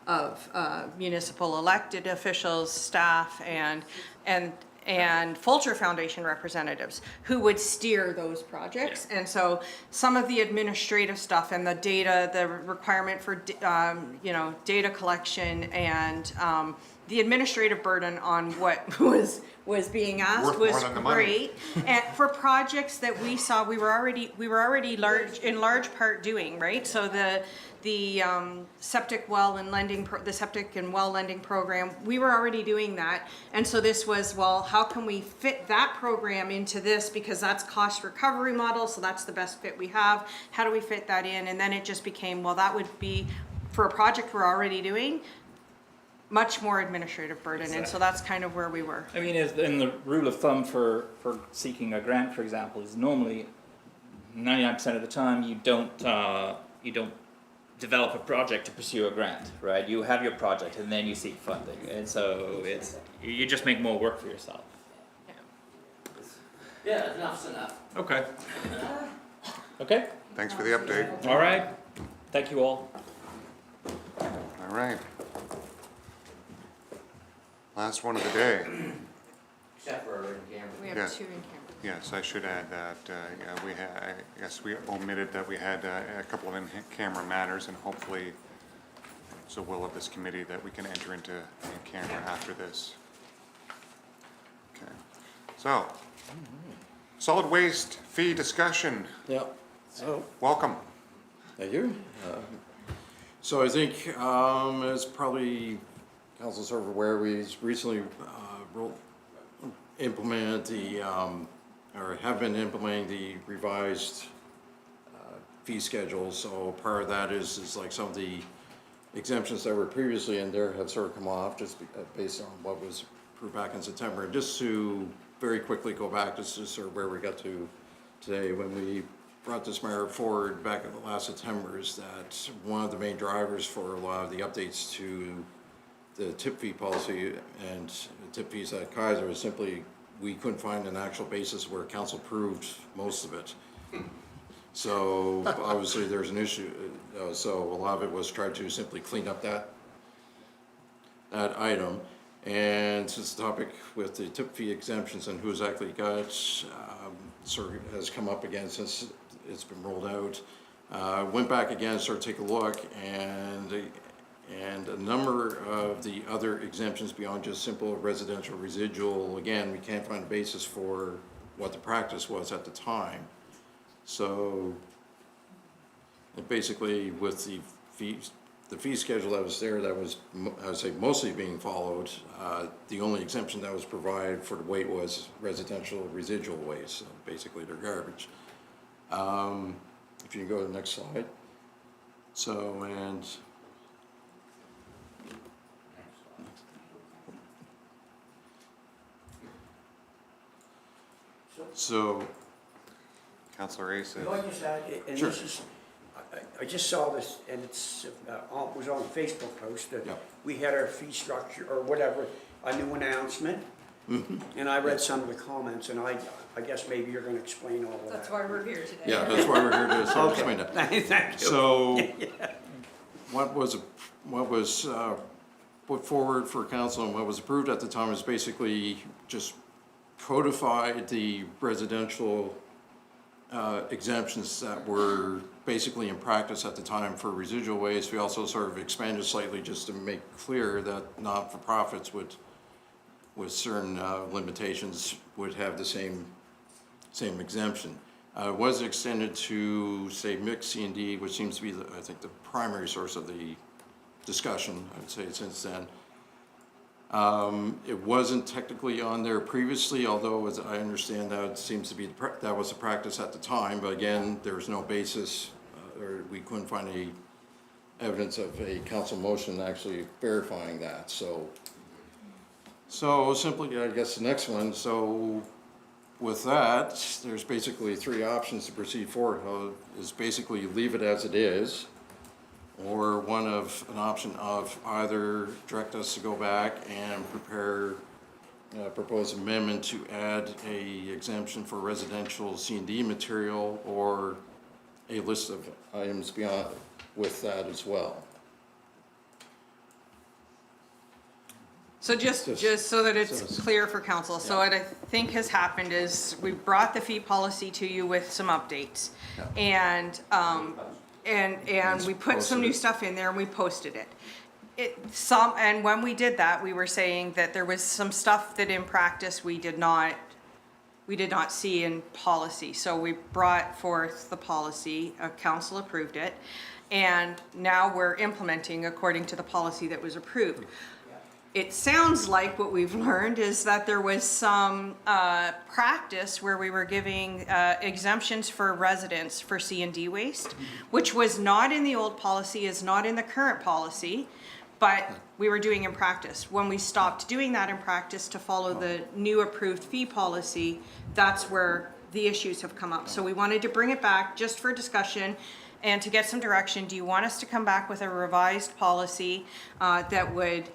of municipal elected officials, staff, and Fulcher Foundation representatives who would steer those projects. And so some of the administrative stuff and the data, the requirement for, data collection and the administrative burden on what was being asked
Worth
was
more than the money.
great. And for projects that we saw, we were already in large part doing, right? So the septic well and lending, the septic and well lending program, we were already doing that. And so this was, well, how can we fit that program into this? Because that's cost recovery model, so that's the best fit we have. How do we fit that in? And then it just became, well, that would be, for a project we're already doing, much more administrative burden. And so that's kind of where we were.
I mean, and the rule of thumb for seeking a grant, for example, is normally 99% of the time you don't develop a project to pursue a grant, right? You have your project and then you seek funding, and so you just make more work for yourself.
Yeah, enough's enough.
Okay. Okay.
Thanks for the update.
All right. Thank you all.
All right. Last one of the day.
Except for in camera.
We have
Yeah.
2 in camera.
Yes, I should add that, I guess we omitted that we had a couple of in-camera matters, and hopefully it's the will of this committee that we can enter into in-camera after this. Okay, so, solid waste fee discussion.
Yeah, so,
Welcome.
thank you. So I think, as probably council's are aware, we recently implemented or have been implementing the revised fee schedule. So part of that is like some of the exemptions that were previously in there have sort of come off just based on what was approved back in September. And just to very quickly go back to sort of where we got to today, when we brought this matter forward back in the last September, is that one of the main drivers for a lot of the updates to the tip fee policy and the tip fees at Kaiser is simply we couldn't find an actual basis where council approved most of it. So obviously there's an issue. So a lot of it was tried to simply clean up that item. And since the topic with the tip fee exemptions and who's actually got sort of has come up again since it's been rolled out, went back again, started to take a look, and a number of the other exemptions beyond just simple residential residual, again, we can't find a basis for what the practice was at the time. So, and basically with the fee schedule that was there, that was, I would say, mostly being followed, the only exemption that was provided for the weight was residential residual waste, so basically they're garbage. If you can go to the next slide. So, and so,
Councilor Ace.
Can I just add, and
Sure.
this is, I just saw this, and it's, was on a Facebook post, that
Yeah.
we had our fee structure, or whatever, a new announcement. And I read some of the comments, and I guess maybe you're gonna explain all of that.
That's why we're here today.
yeah, that's why we're here to sort of explain that.
Thank you.
So, what was put forward for council and what was approved at the time was basically just codified the residential exemptions that were basically in practice at the time for residual waste. We also sort of expanded slightly just to make clear that not-for-profits would, with certain limitations, would have the same exemption. It was extended to, say, mixed C&D, which seems to be, I think, the primary source of the discussion, I'd say, since then. It wasn't technically on there previously, although as I understand that seems to be, that was the practice at the time, but again, there was no basis, or we couldn't find any evidence of a council motion actually verifying that, so simply, I guess the next one, so with that, there's basically three options to proceed forward, is basically leave it as it is, or an option of either direct us to go back and prepare a proposed amendment to add a exemption for residential C&D material, or a list of items beyond with that as well.
So just so that it's clear for council, so what I think has happened is we brought the fee policy to you with some updates. And we put some new stuff in there and we posted it. And when we did that, we were saying that there was some stuff that in practice we did not see in policy. So we brought forth the policy, council approved it, and now we're implementing according to the policy that was approved. It sounds like what we've learned is that there was some practice where we were giving exemptions for residents for C&D waste, which was not in the old policy, is not in the current policy, but we were doing in practice. When we stopped doing that in practice to follow the new approved fee policy, that's where the issues have come up. So we wanted to bring it back just for discussion and to get some direction. Do you want us to come back with a revised policy that would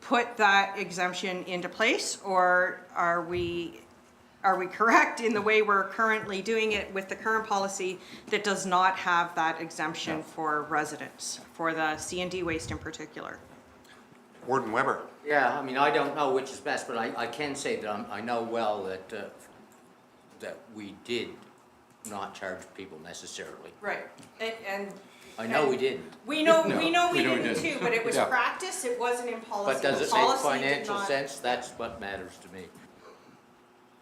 put that exemption into place, or are we correct in the way we're currently doing it with the current policy that does not have that exemption for residents, for the C&D waste in particular?
Warden Weber.
Yeah, I mean, I don't know which is best, but I can say that I know well that we did not charge people necessarily.
Right, and
I know we didn't.
we know we didn't too, but it was practice, it wasn't in policy.
But does it make
Policy did
financial
not-
sense? That's what matters to me.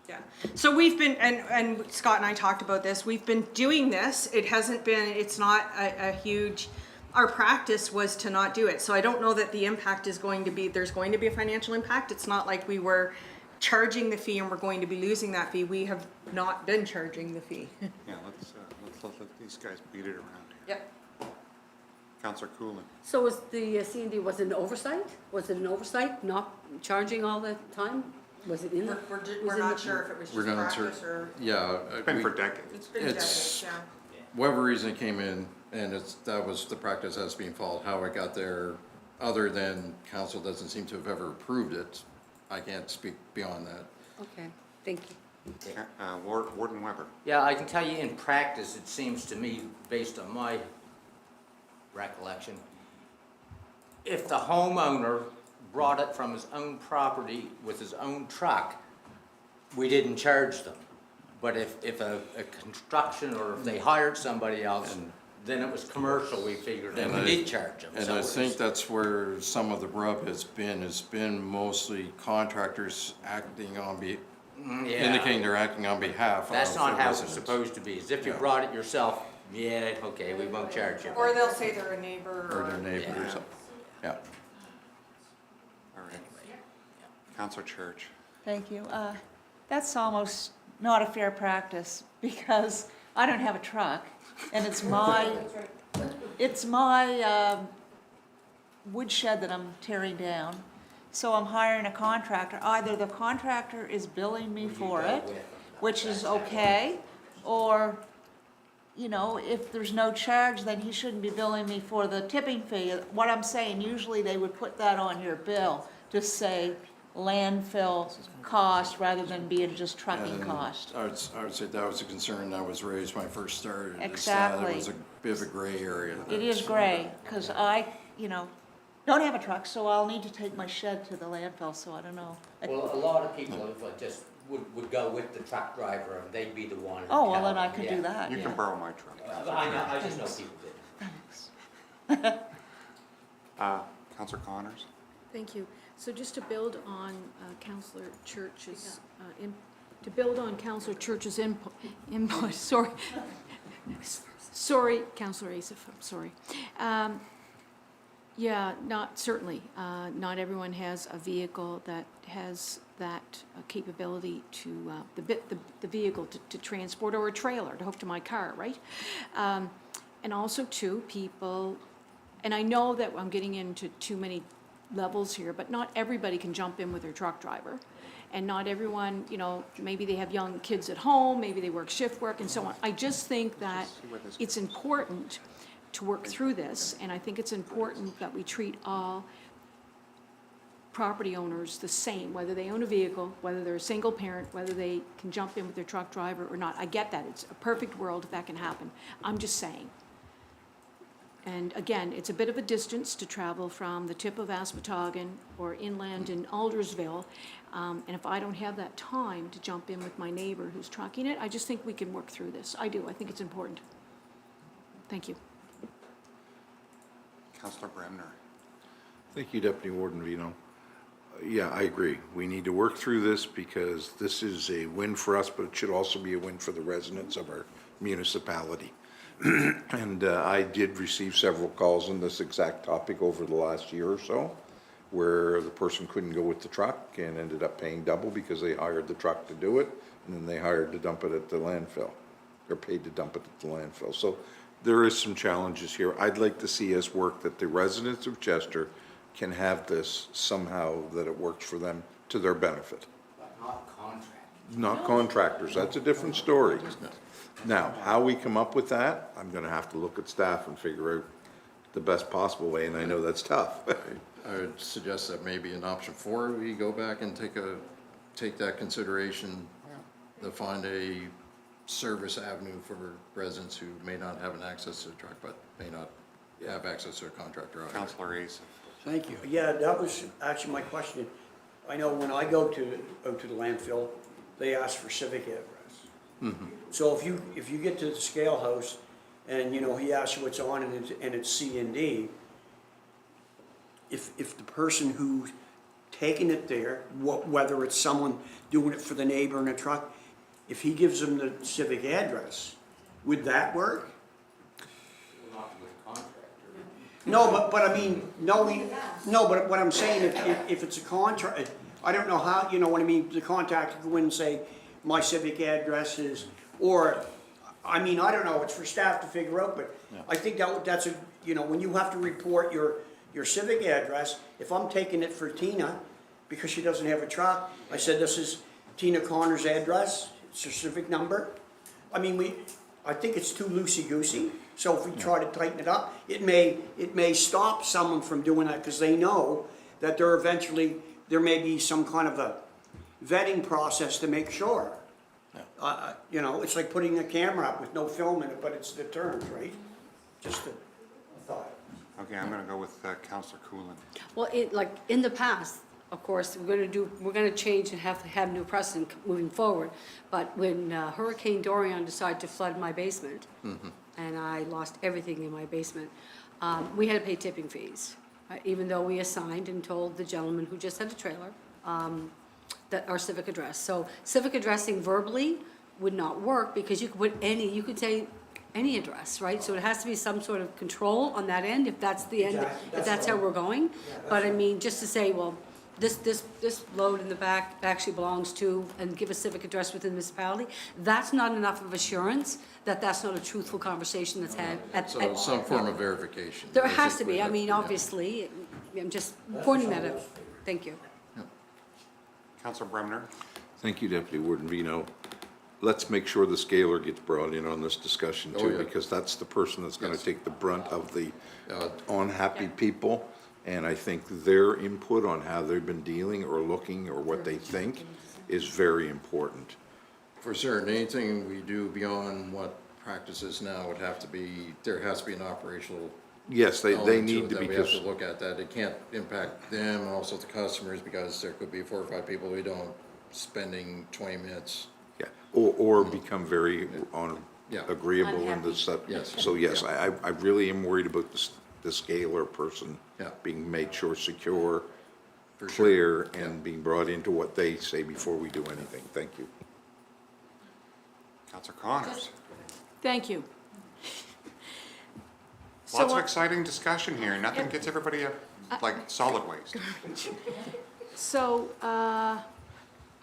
Yeah, so we've been, and Scott and I talked about this, we've been doing this, it hasn't been, it's not a huge, our practice was to not do it, so I don't know that the impact is going to be, there's going to be a financial impact, it's not like we were charging the fee and we're going to be losing that fee, we have not been charging the fee.
Yeah, let's let these guys beat it around here.
Yep.
Councillor Coolin.
So was the C&D, was it an oversight? Was it an oversight, not charging all the time? Was it in the?
We're not sure if it was
We're
just
not
practice or.
Yeah.
It's been for decades.
It's been decades, yeah.
Whatever reason it came in, and that was the practice that's being followed. How it got there, other than council doesn't seem to have ever approved it, I can't speak beyond that.
Okay, thank you.
Warden Weber.
Yeah, I can tell you in practice, it seems to me, based on my recollection, if the homeowner brought it from his own property with his own truck, we didn't charge them. But if a construction, or if they hired somebody else, then it was commercial, we figured, and we did charge them.
And
So
I
it was-
think that's where some of the rub has been mostly contractors acting on indicating they're acting on behalf of
That's not
the
how it's
residents.
supposed to be, is if you
Yeah.
brought it yourself, yeah, okay, we won't charge you.
Or they'll say they're a neighbor
Or their neighbor or something, yeah.
All right. Councillor Church.
Thank you. That's almost not a fair practice, because I don't have a truck, and it's my woodshed that I'm tearing down. So I'm hiring a contractor. Either the contractor is billing me for it, which is okay, or, you know, if there's no charge, then he shouldn't be billing me for the tipping fee. What I'm saying, usually they would put that on your bill, to say landfill cost rather than being just trucking
And
cost.
I would say that was a concern that was raised when I first started. is that
Exactly.
It was a bit of a gray area.
It is gray, because you know, don't have a truck, so I'll need to take my shed to the landfill, so I don't know.
Well, a lot of people just would go with the truck driver and they'd be the one.
Oh, well, then I could do that,
You
yeah.
can borrow my truck.
I know, I just know people did.
Councillor Connors?
Thank you. So just to build on Councillor Church's, to build on Councillor Church's input, sorry. Sorry, Councillor Asif, I'm sorry. Yeah, certainly, not everyone has a vehicle that has that capability to, the vehicle to transport, or a trailer to hook to my car, right? And also too, people, and I know that I'm getting into too many levels here, but not everybody can jump in with their truck driver. And not everyone, maybe they have young kids at home, maybe they work shift work and so on. I just think that it's important to work through this, and I think it's important that we treat all property owners the same, whether they own a vehicle, whether they're a single parent, whether they can jump in with their truck driver or not. I get that. It's a perfect world if that can happen. I'm just saying. And again, it's a bit of a distance to travel from the tip of Aspetuggin or inland in Aldersville. And if I don't have that time to jump in with my neighbor who's trucking it, I just think we can work through this. I do. I think it's important. Thank you.
Councillor Bremner?
Thank you, Deputy Warden Vino. Yeah, I agree. We need to work through this because this is a win for us, but it should also be a win for the residents of our municipality. And I did receive several calls on this exact topic over the last year or so, where the person couldn't go with the truck and ended up paying double because they hired the truck to do it, and then they hired to dump it at the landfill, or paid to dump it at the landfill. So there is some challenges here. I'd like to see us work that the residents of Chester can have this somehow, that it works for them to their benefit.
But not contractors.
Not contractors, that's a different story. Now, how we come up with that, I'm gonna have to look at staff and figure out the best possible way, and I know that's tough.
I would suggest that maybe in option 4, we go back and take that consideration to find a service avenue for residents who may not have an access to a truck, but may not have access to a contractor either.
Councillor Asif?
Thank you. Yeah, that was actually my question. I know when I go to the landfill, they ask for civic address. So if you get to the scale house and, he asks you what's on and it's C and D, if the person who's taking it there, whether it's someone doing it for the neighbor in a truck, if he gives them the civic address, would that work?
Not with a contractor.
No, but I mean, no, but what I'm saying, if it's a contract, I don't know how, you know what I mean, the contractor go in and say, my civic address is, or, I mean, I don't know, it's for staff to figure out, but I think that's a, when you have to report your civic address, if I'm taking it for Tina, because she doesn't have a truck, I said, this is Tina Connor's address, it's her civic number. I mean, I think it's too loosey-goosey, so if we try to tighten it up, it may stop someone from doing that, because they know that there may be some kind of a vetting process to make sure. It's like putting a camera up with no film in it, but it's the terms, right? Just a thought.
Okay, I'm gonna go with Councillor Coolin.
Well, in the past, of course, we're gonna change and have to have new precedent moving forward. But when Hurricane Dorian decided to flood my basement, and I lost everything in my basement, we had to pay tipping fees, right? Even though we assigned and told the gentleman who just had a trailer, that our civic address. So civic addressing verbally would not work because you could say any address, right? So it has to be some sort of control on that end, if that's the end, if that's how we're going. But I mean, just to say, well, this load in the back actually belongs to, and give a civic address within the municipality, that's not enough of assurance that that's not a truthful conversation that's had at.
So some form of verification.
There has to be, I mean, obviously, I'm just pointing that out. Thank you.
Councillor Bremner?
Thank you, Deputy Warden Vino. Let's make sure the scaler gets brought in on this discussion too, because that's the person that's gonna take the brunt of the unhappy people. And I think their input on how they've been dealing or looking or what they think is very important.
For certain, anything we do beyond what practice is now would have to be, there has to be an operational
Yes, they
element
need
it
to,
that we have
because,
to look at that. It can't impact them and also the customers, because there could be 4 or 5 people we don't spending 20 minutes.
yeah, or become very
Yeah.
agreeable in the
Unhappy.
stuff.
Yes.
So yes,
Yeah.
I really am worried about the scale or person
Yeah.
being made sure secure,
For sure.
clear, and being brought into what they say before we do anything. Thank you.
Councillor Connors.
Thank you.
Lots
So,
of exciting discussion here. Nothing gets everybody like solid waste.
So,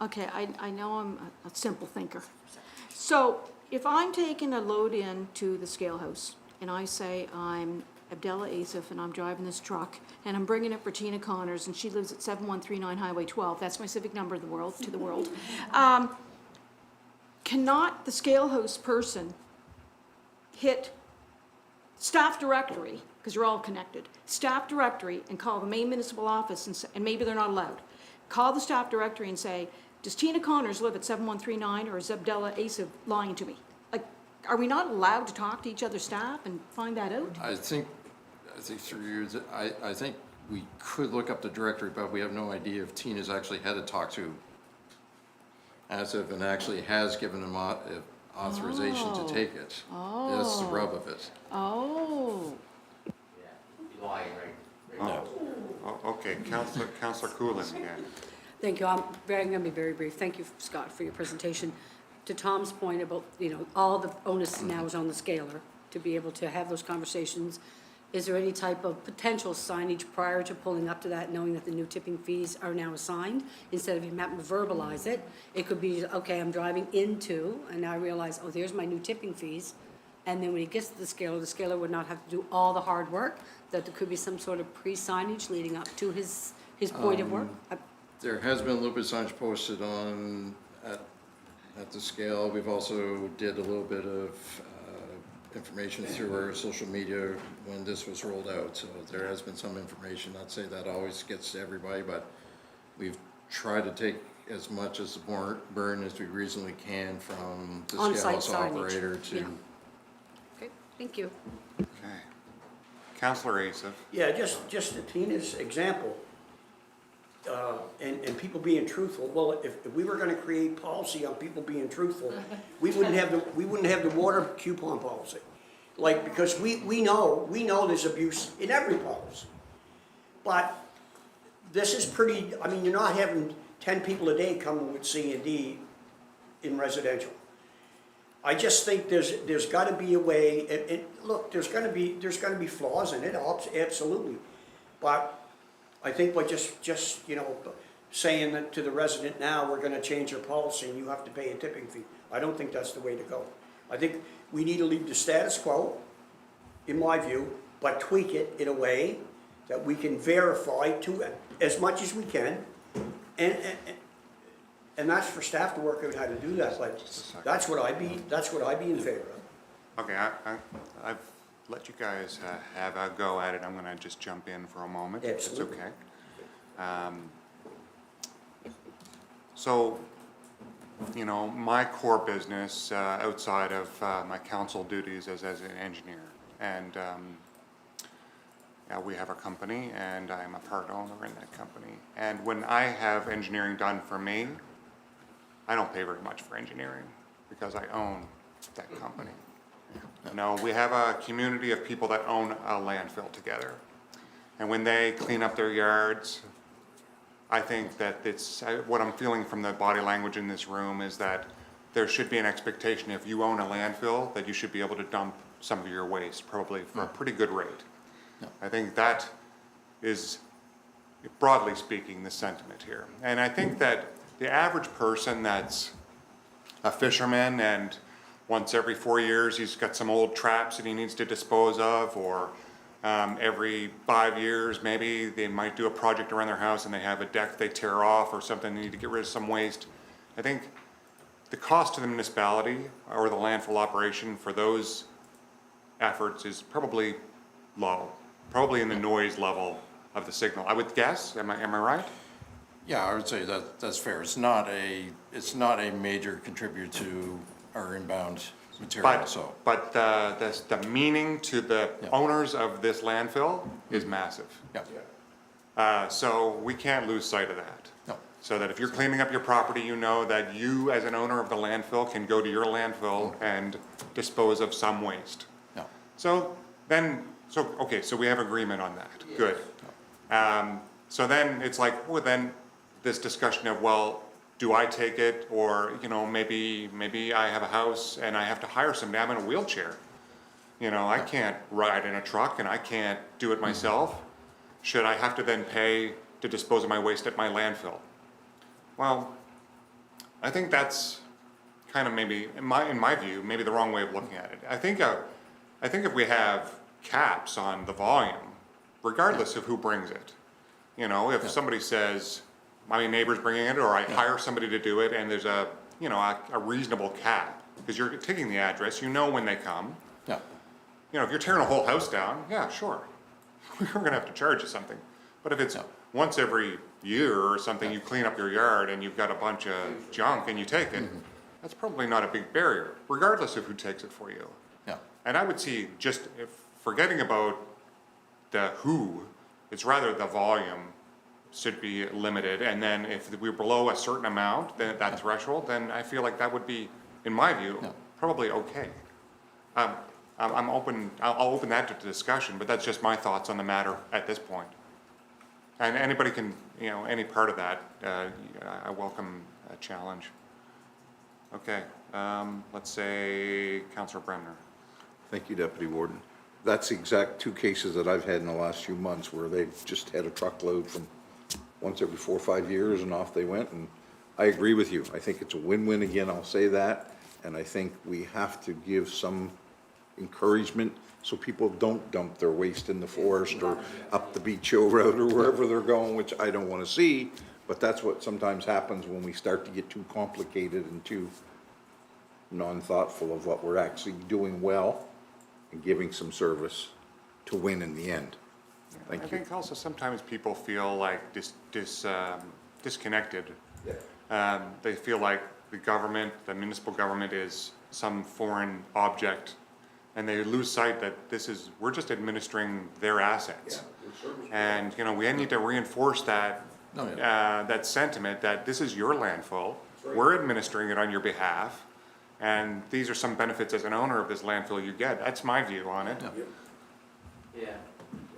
okay, I know I'm a simple thinker. So, if I'm taking a load in to the scale house, and I say I'm Abdella Asif, and I'm driving this truck, and I'm bringing it for Tina Connors, and she lives at 7139 Highway 12, that's my civic number of the world, to the world. Cannot the scale house person hit staff directory, because you're all connected, staff directory, and call the main municipal office, and say, and maybe they're not allowed. Call the staff directory and say, does Tina Connors live at 7139, or is Abdella Asif lying to me? Like, are we not allowed to talk to each other's staff and find that out?
I think through years, I think we could look up the directory, but we have no idea if Tina's actually had to talk to ASIF and actually has given them authorization to take it. That's the rub of it.
Oh,
Lying, right?
Okay, Councillor Coolin again.
Thank you. I'm gonna be very brief. Thank you, Scott, for your presentation. To Tom's point about, all the onus now is on the scaler to be able to have those conversations. Is there any type of potential signage prior to pulling up to that, knowing that the new tipping fees are now assigned? Instead of him having to verbalize it, it could be, okay, I'm driving into, and now I realize, oh, there's my new tipping fees. And then when he gets to the scaler would not have to do all the hard work, that there could be some sort of pre-signage leading up to his point of work?
There has been a little bit of signage posted on, at the scale. We've also did a little bit of information through our social media when this was rolled out. So there has been some information. I'd say that always gets to everybody, but we've tried to take as much as the burn as we reasonably can from the
On-site
scale house
signage.
operator to.
Yeah. Okay, thank you.
Okay. Councillor Asif.
Yeah, just to Tina's example, and people being truthful, well, if we were gonna create policy on people being truthful, we wouldn't have the water coupon policy. Like, because we know there's abuse in every policy. But this is pretty, I mean, you're not having 10 people a day coming with C and D in residential. I just think there's gotta be a way, and look, there's gonna be flaws in it, absolutely. But I think by just saying that to the resident now, we're gonna change our policy and you have to pay a tipping fee, I don't think that's the way to go. I think we need to leave the status quo, in my view, but tweak it in a way that we can verify to as much as we can. And that's for staff to work out how to do that, but that's what I'd be in favor of.
Okay, I've let you guys have a go at it. I'm gonna just jump in for a moment, if it's
Absolutely.
okay. So, my core business, outside of my council duties as an engineer, and we have a company, and I'm a part owner in that company. And when I have engineering done for me, I don't pay very much for engineering, because I own that company. We have a community of people that own a landfill together. And when they clean up their yards, I think that what I'm feeling from the body language in this room is that there should be an expectation, if you own a landfill, that you should be able to dump some of your waste, probably for a pretty good rate. I think that is, broadly speaking, the sentiment here. And I think that the average person that's a fisherman and once every 4 years he's got some old traps that he needs to dispose of, or every 5 years maybe they might do a project around their house and they have a deck they tear off or something, they need to get rid of some waste. I think the cost to the municipality or the landfill operation for those efforts is probably low, probably in the noise level of the signal, I would guess. Am I right?
Yeah, I would say that's fair. It's not a major contributor to our inbound material, so.
But the meaning to the owners of this landfill is massive.
Yeah.
So we can't lose sight of that.
No.
So that if you're cleaning up your property, you know that you, as an owner of the landfill, can go to your landfill and dispose of some waste.
No.
Okay, so we have agreement on that, good. So then it's like, well, then this discussion of, well, do I take it, or, you know, maybe I have a house and I have to hire somebody, I'm in a wheelchair. You know, I can't ride in a truck and I can't do it myself. Should I have to then pay to dispose of my waste at my landfill? Well, I think that's kind of maybe, in my view, maybe the wrong way of looking at it. I think if we have caps on the volume, regardless of who brings it, you know, if somebody says, my neighbor's bringing it, or I hire somebody to do it, and there's a reasonable cap, because you're taking the address, you know when they come.
Yeah.
You know, if you're tearing a whole house down, yeah, sure, we're gonna have to charge you something. But if it's once every year or something, you clean up your yard and you've got a bunch of junk and you take it, that's probably not a big barrier, regardless of who takes it for you.
Yeah.
And I would see, just forgetting about the who, it's rather the volume should be limited, and then if we're below a certain amount, then that threshold, then I feel like that would be, in my view, probably okay. I'll open that to discussion, but that's just my thoughts on the matter at this point. And anybody can, you know, any part of that, I welcome a challenge. Okay, let's say Councillor Bremner.
Thank you, Deputy Warden. That's the exact two cases that I've had in the last few months where they've just had a truckload from once every 4 or 5 years and off they went. And I agree with you. I think it's a win-win again, I'll say that. And I think we have to give some encouragement so people don't dump their waste in the forest or up the Beach Hill Road or wherever they're going, which I don't want to see. But that's what sometimes happens when we start to get too complicated and too non-thoughtful of what we're actually doing well and giving some service to win in the end. Thank you.
I think also sometimes people feel like disconnected. They feel like the government, the municipal government, is some foreign object, and they lose sight that we're just administering their assets. And, you know, we need to reinforce that, that sentiment that this is your landfill, we're administering it on your behalf, and these are some benefits as an owner of this landfill you get. That's my view on it.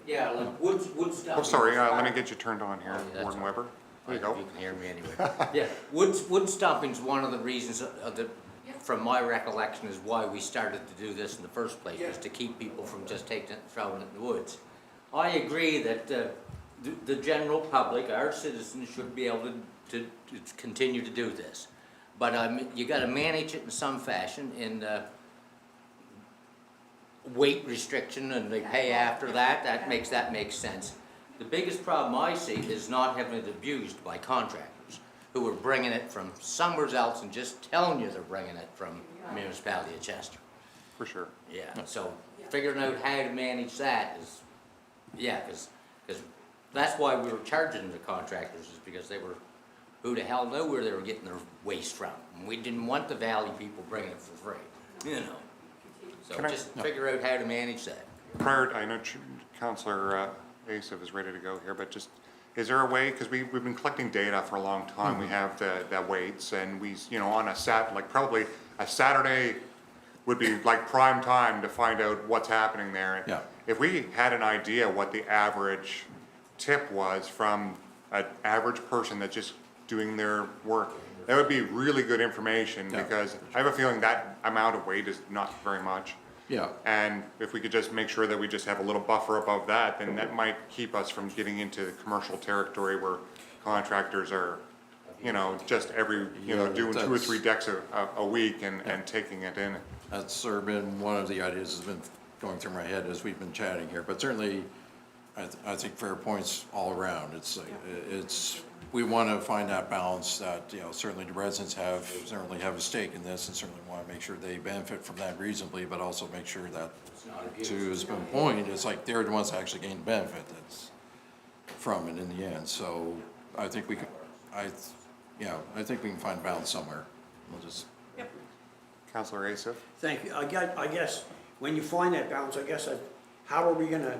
Yeah, like Woodstock.
Oh, sorry, let me get you turned on here, Warden Weber. There you go.
You can hear me anyway. Yeah, wood stomping's one of the reasons, from my recollection, is why we started to do this in the first place, was to keep people from just throwing it in the woods. I agree that the general public, our citizens, should be able to continue to do this. But you gotta manage it in some fashion, in weight restriction, and they pay after that, that makes sense. The biggest problem I see is not having it abused by contractors who are bringing it from somewhere else and just telling you they're bringing it from the municipality of Chester.
For sure.
Yeah, so figuring out how to manage that is, because that's why we were charging the contractors, is because they were, who the hell knew where they were getting their waste from? And we didn't want the valley people bringing it for free, you know. So just figure out how to manage that.
I know Councillor Asif is ready to go here, but just, is there a way, because we've been collecting data for a long time, we have the weights, and we, you know, on probably a Saturday would be like prime time to find out what's happening there.
Yeah.
If we had an idea what the average tip was from an average person that's just doing their work, that would be really good information, because I have a feeling that amount of weight is not very much.
Yeah.
And if we could just make sure that we just have a little buffer above that, then that might keep us from getting into commercial territory where contractors are, you know, just doing 2 or 3 decks a week and taking it in.
That's sort of been one of the ideas that's been going through my head as we've been chatting here, but certainly I think fair points all around. It's we want to find that balance that, you know, certainly the residents certainly have a stake in this, and certainly want to make sure they benefit from that reasonably, but also make sure that, to his point, it's like they're the ones that actually gain benefit that's from it in the end. So I think we can, I think we can find balance somewhere. We'll just
Counselor Asif?
Thank you. I guess, when you find that balance, how are we gonna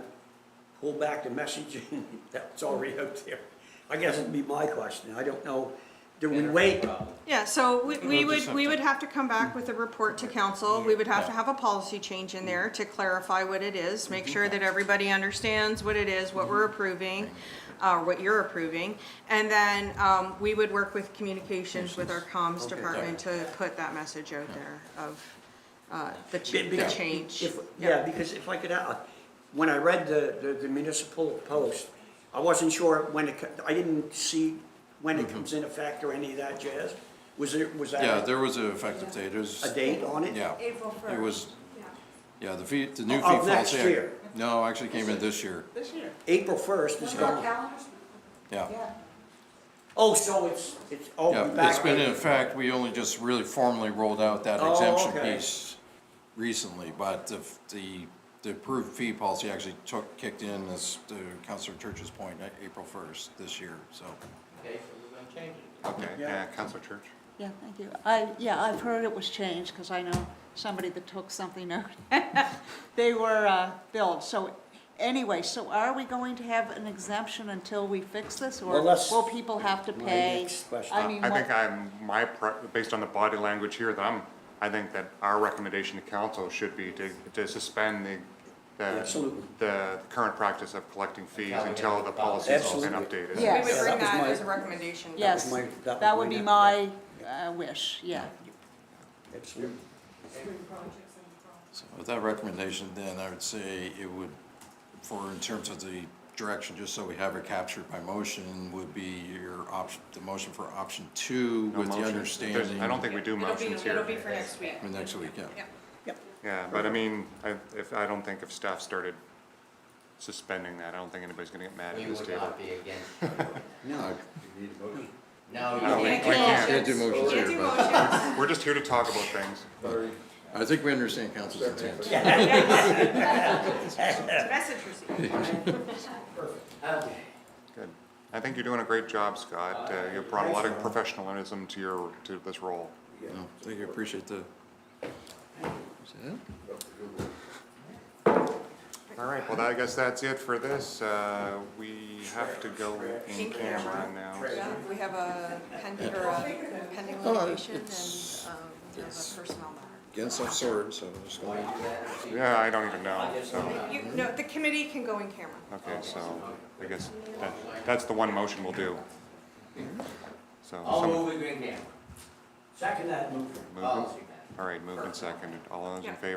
pull back the messaging that's already out there? I guess it'd be my question. I don't know. Do we wait?
Yeah, so we would have to come back with a report to council. We would have to have a policy change in there to clarify what it is, make sure that everybody understands what it is, what we're approving, what you're approving. And then, we would work with communications with our comms department to put that message out there of, the change.
Yeah, because if I could, when I read the municipal post, I wasn't sure when I didn't see when it comes in effect or any of that jazz. Was that?
Yeah, there was an effective date. It was.
A date on it?
Yeah.
April 1st.
It was, yeah, the new fee
Of
policy.
next year?
No, actually came in this year.
This year.
April 1st is going.
Yeah.
Oh, so it's,
Yeah,
back.
it's been in effect. We only just really formally rolled out that
Oh,
exemption
okay.
piece recently, but the approved fee policy actually kicked in, as to Councilor Church's point, at April 1st this year, so.
Okay, so we're gonna change it.
Okay, yeah, Counselor Church?
Yeah, thank you. I've heard it was changed, because I know somebody that took something out. They were billed, so anyway, so are we going to have an exemption until we fix this? Or
Well, that's
will people have to
my
pay?
next question.
I mean,
I
what-
think based on the body language here, I think that our recommendation to council should be to suspend
Absolutely.
the current practice of collecting fees until the policy's all been
Absolutely.
updated.
We
Yes.
would
Yeah,
bring
that was
that
my-
as a recommendation.
Yes,
my- that
that
was
would
my
be
next-
my wish, yeah.
Absolutely.
So with that recommendation, then I would say it would, in terms of the direction, just so we have it captured by motion, would be your option, the motion for option 2
No
with the
motion.
understanding.
I don't think we do motions here.
It'll be for next week.
For next week, yeah.
Yep.
Yeah, but I mean, I don't think if staff started suspending that, I don't think anybody's gonna get mad
We
at this
would
table.
not be against.
No.
No, you
No, we
can't.
can't.
Can't do motions
Can't
here,
do
but
motions.
We're just here to talk about things.
I think we understand council's intent.
Message received.
Okay.
Good. I think you're doing a great job, Scott. You've brought a lot of professionalism to this role.
No, thank you, appreciate the. Is that it?
All right, well, I guess that's it for this. We have to go in camera now.
Yeah, we have a pending
Oh,
litigation and,
it's-
we have a personnel matter.
Against some sword, so I'm just going.
Yeah, I don't even know, so,
No, the committee can go in camera.
okay, so I guess that's the one motion we'll do. So,
I'll
some-
move it in camera.
Second that move.
movement?
Policy matter.
All right, moved and seconded. All those in
Yeah.
favor?